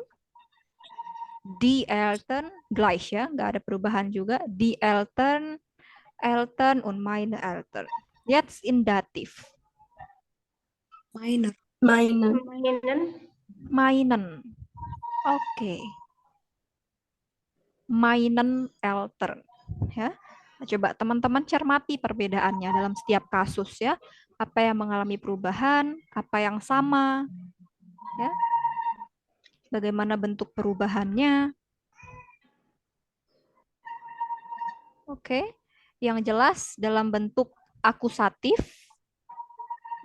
die Eltern gleich ya, nggak ada perubahan juga. Die Eltern und meine Eltern. Jetzt in Dativ. Meinen. Oke. Meinen Eltern. Ya. Coba teman-teman cermati perbedaannya dalam setiap kasus ya. Apa yang mengalami perubahan, apa yang sama. Ya. Bagaimana bentuk perubahannya. Oke. Yang jelas dalam bentuk akusatif.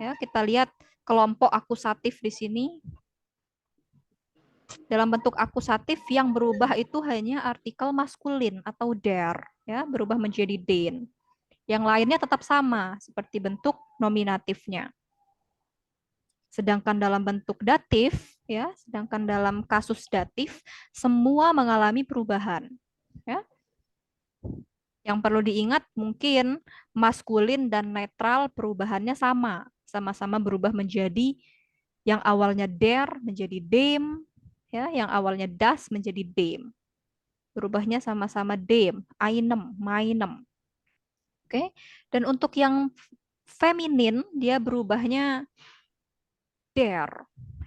Ya, kita lihat kelompok akusatif di sini. Dalam bentuk akusatif yang berubah itu hanya artikel maskulin atau der, ya, berubah menjadi den. Yang lainnya tetap sama seperti bentuk nominatifnya. Sedangkan dalam bentuk datif, ya, sedangkan dalam kasus datif semua mengalami perubahan, ya. Yang perlu diingat mungkin maskulin dan netral perubahannya sama-sama berubah menjadi yang awalnya der menjadi dem, ya, yang awalnya das menjadi dem. Berubahnya sama-sama dem, einem, meinem. Oke. Dan untuk yang feminin dia berubahnya der,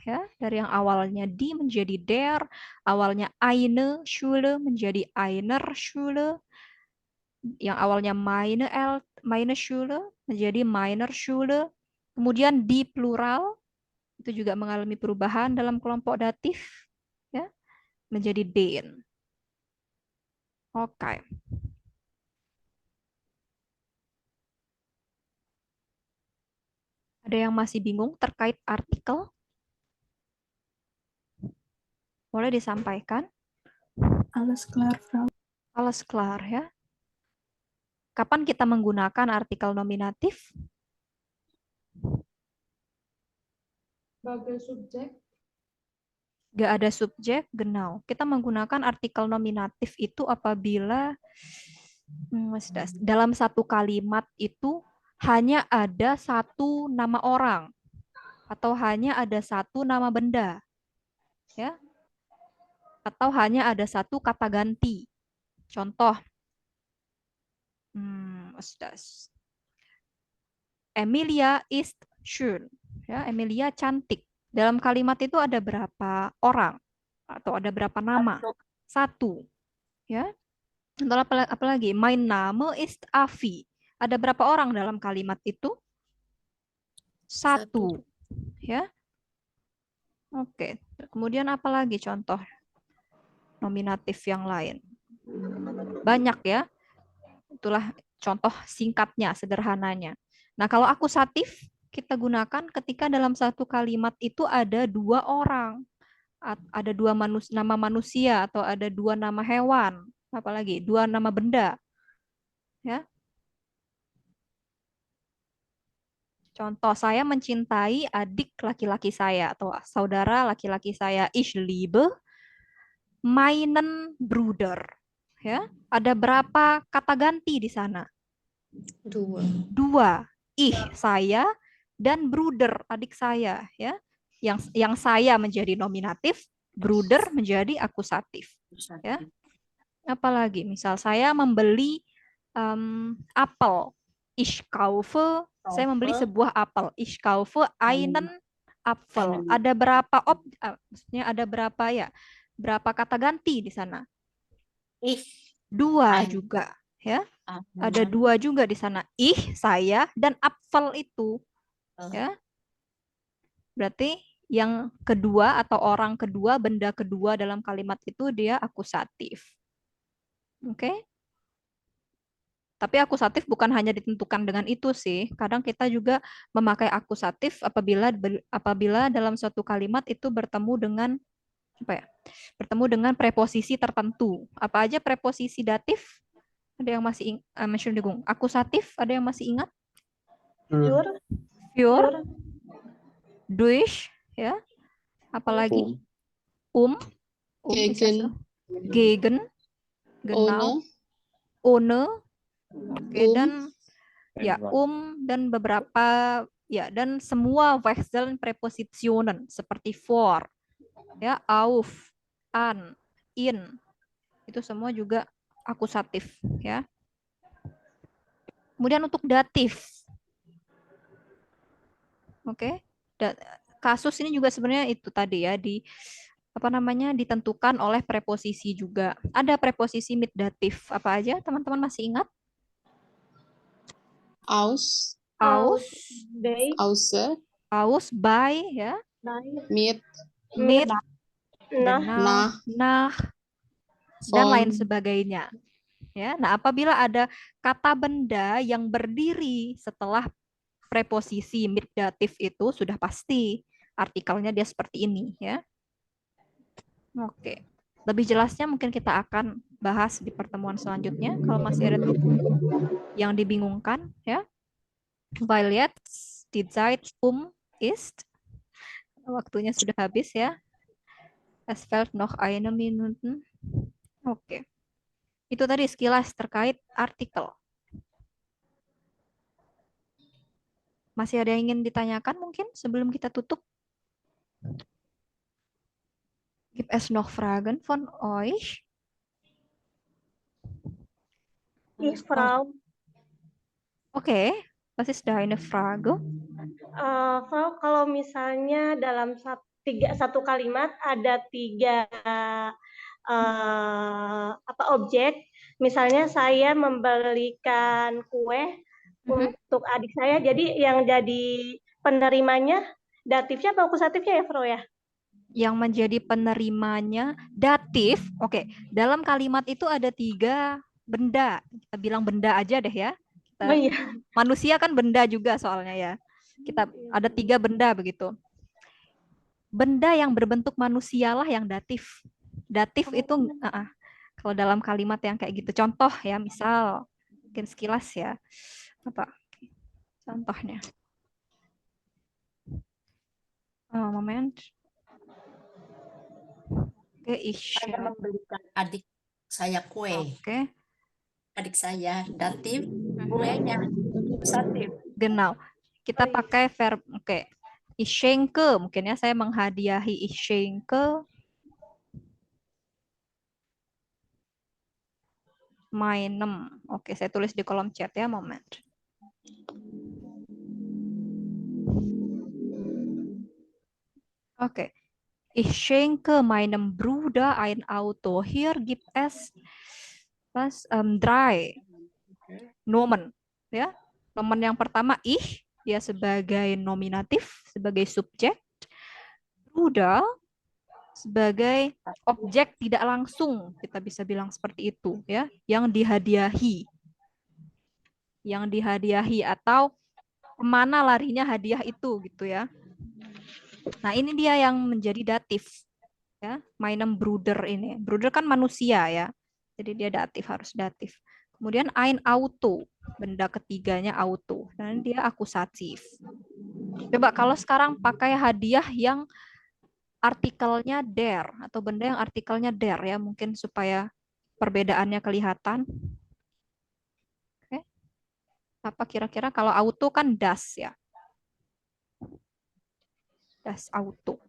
ya, dari yang awalnya die menjadi der, awalnya eine Schule menjadi einer Schule, yang awalnya meine Schule menjadi meiner Schule, kemudian di plural itu juga mengalami perubahan dalam kelompok datif, ya, menjadi den. Oke. Ada yang masih bingung terkait artikel? Boleh disampaikan? Alles klar, Frau. Alles klar ya. Kapan kita menggunakan artikel nominatif? Sebagai subjek. Gak ada subjek, genau. Kita menggunakan artikel nominatif itu apabila dalam satu kalimat itu hanya ada satu nama orang atau hanya ada satu nama benda, ya, atau hanya ada satu kata ganti. Contoh, Emilia ist schön, ya, Emilia cantik. Dalam kalimat itu ada berapa orang atau ada berapa nama? Satu, ya. Atau apalagi, mein Name ist Avi. Ada berapa orang dalam kalimat itu? Satu. Ya. Oke. Kemudian apa lagi contoh nominatif yang lain? Banyak ya. Itulah contoh singkatnya, sederhananya. Nah, kalau akusatif kita gunakan ketika dalam satu kalimat itu ada dua orang. Ada dua nama manusia atau ada dua nama hewan. Apalagi dua nama benda. Ya. Contoh, saya mencintai adik laki-laki saya atau saudara laki-laki saya. Ich liebe meinen Bruder. Ya, ada berapa kata ganti di sana? Dua. Ich, saya, dan Bruder, adik saya. Ya, yang saya menjadi nominatif, Bruder menjadi akusatif. Ya, apalagi, misal saya membeli apel. Ich kaufe. Saya membeli sebuah apel. Ich kaufe einen Apfel. Ada berapa maksudnya ada berapa ya? Berapa kata ganti di sana? Dua juga, ya. Ada dua juga di sana. Ich, saya, dan Apfel itu, ya. Berarti yang kedua atau orang kedua, benda kedua dalam kalimat itu dia akusatif. Oke? Tapi akusatif bukan hanya ditentukan dengan itu sih. Kadang kita juga memakai akusatif apabila dalam suatu kalimat itu bertemu dengan bertemu dengan preposisi tertentu. Apa aja preposisi datif? Ada yang masih akusatif? Ada yang masih ingat? Für, durch, ya. Apalagi? Gegen, genau, ohne. Oke, dan ya dan beberapa ya dan semua Wechseln Präpositionen seperti for, ya, auf, an, in, itu semua juga akusatif, ya. Kemudian untuk datif, oke, kasus ini juga sebenarnya itu tadi ya ditentukan oleh preposisi juga. Ada preposisi mid datif apa aja? Teman-teman masih ingat? Aus, by, ya, mit, nah, dan lain sebagainya. Ya, nah apabila ada kata benda yang berdiri setelah preposisi mid datif itu sudah pasti artikelnya dia seperti ini, ya. Oke. Lebih jelasnya mungkin kita akan bahas di pertemuan selanjutnya kalau masih ada yang dibingungkan, ya. Weil jetzt die Zeit ist. Waktunya sudah habis, ya. Es fehlt noch eine Minute. Oke. Itu tadi sekilas terkait artikel. Masih ada yang ingin ditanyakan mungkin sebelum kita tutup? Gibt es noch Fragen von euch? Frau. Oke, was ist deine Frage? Frau, kalau misalnya dalam satu kalimat ada tiga objek, misalnya saya membelikan kue untuk adik saya, jadi yang jadi penerimanya datifnya atau akusatifnya ya, Frau ya? Yang menjadi penerimanya datif. Oke, dalam kalimat itu ada tiga benda. Kita bilang benda aja deh ya. Manusia kan benda juga soalnya ya. Kita ada 3 benda begitu. Benda yang berbentuk manusia lah yang datif. Datif itu kalau dalam kalimat yang kayak gitu. Contoh ya, misal mungkin sekilas ya. Apa contohnya? Moment. Oke, Saya membelikan adik saya kue. Oke. Adik saya datif, kuenya akusatif. Genau. Kita pakai verb. Oke. Ich schenke, mungkin ya saya menghadiahi. Ich schenke meinem. Oke, saya tulis di kolom chat ya, moment. Oke. Ich schenke meinem Bruder ein Auto. Hier gibt es drei Nomen. Ya. Nomen yang pertama ich, dia sebagai nominatif, sebagai subjek. Bruder sebagai objek tidak langsung, kita bisa bilang seperti itu ya, yang dihadiahi. Yang dihadiahi atau kemana larinya hadiah itu gitu ya. Nah, ini dia yang menjadi datif. Ya, meinem Bruder ini. Bruder kan manusia ya. Jadi dia datif, harus datif. Kemudian ein Auto, benda ketiganya auto. Dan dia akusatif. Coba kalau sekarang pakai hadiah yang artikelnya der atau benda yang artikelnya der ya, mungkin supaya perbedaannya kelihatan. Oke. Apa kira-kira kalau auto kan das ya. Das Auto.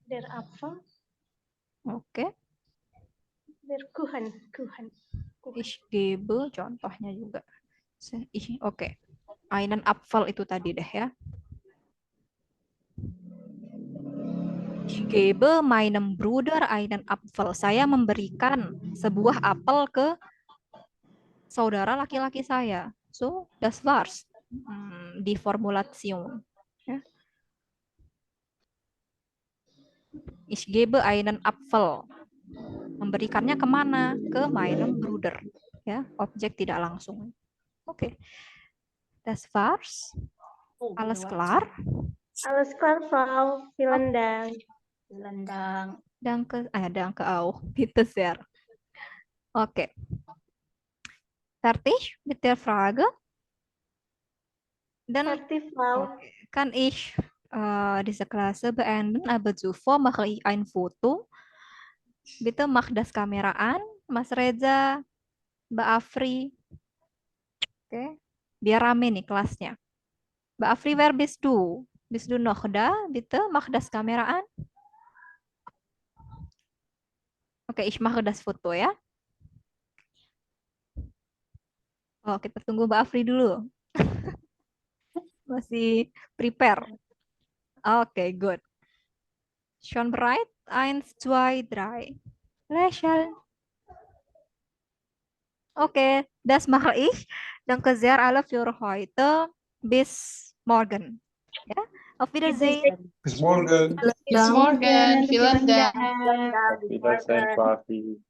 Der Apfel. Oke. Der Kuchen. Kuchen. Ich gebe contohnya juga. Oke. Einen Apfel itu tadi deh ya. Ich gebe meinem Bruder einen Apfel. Saya memberikan sebuah apel ke saudara laki-laki saya. So, das war's. Di Formulation. Ya. Ich gebe einen Apfel. Memberikannya kemana? Ke meinem Bruder. Ya, objek tidak langsung. Oke. Das war's. Alles klar? Alles klar, Frau. Vielen Dank. Vielen Dank. Danke auch. Bitte sehr. Okay. Fertig mit der Frage? Dann kann ich diese Klasse beenden, aber zuvor mache ich ein Foto. Bitte mach das Kamera an, Mas Reza, Mbak Afri. Oke, biar rame nih kelasnya. Mbak Afri, wer bist du? Bist du noch da? Bitte mach das Kamera an. Oke, ich mache das Foto ya. Oh, kita tunggu Mbak Afri dulu. Masih prepare. Oke, good. Schon bereit? 1, 2, 3. Lächeln. Okay, das mache ich. Danke sehr alle für heute. Bis morgen. Ja, auf Wiedersehen. Bis morgen. Bis morgen. Vielen Dank. Auf Wiedersehen, Fafi.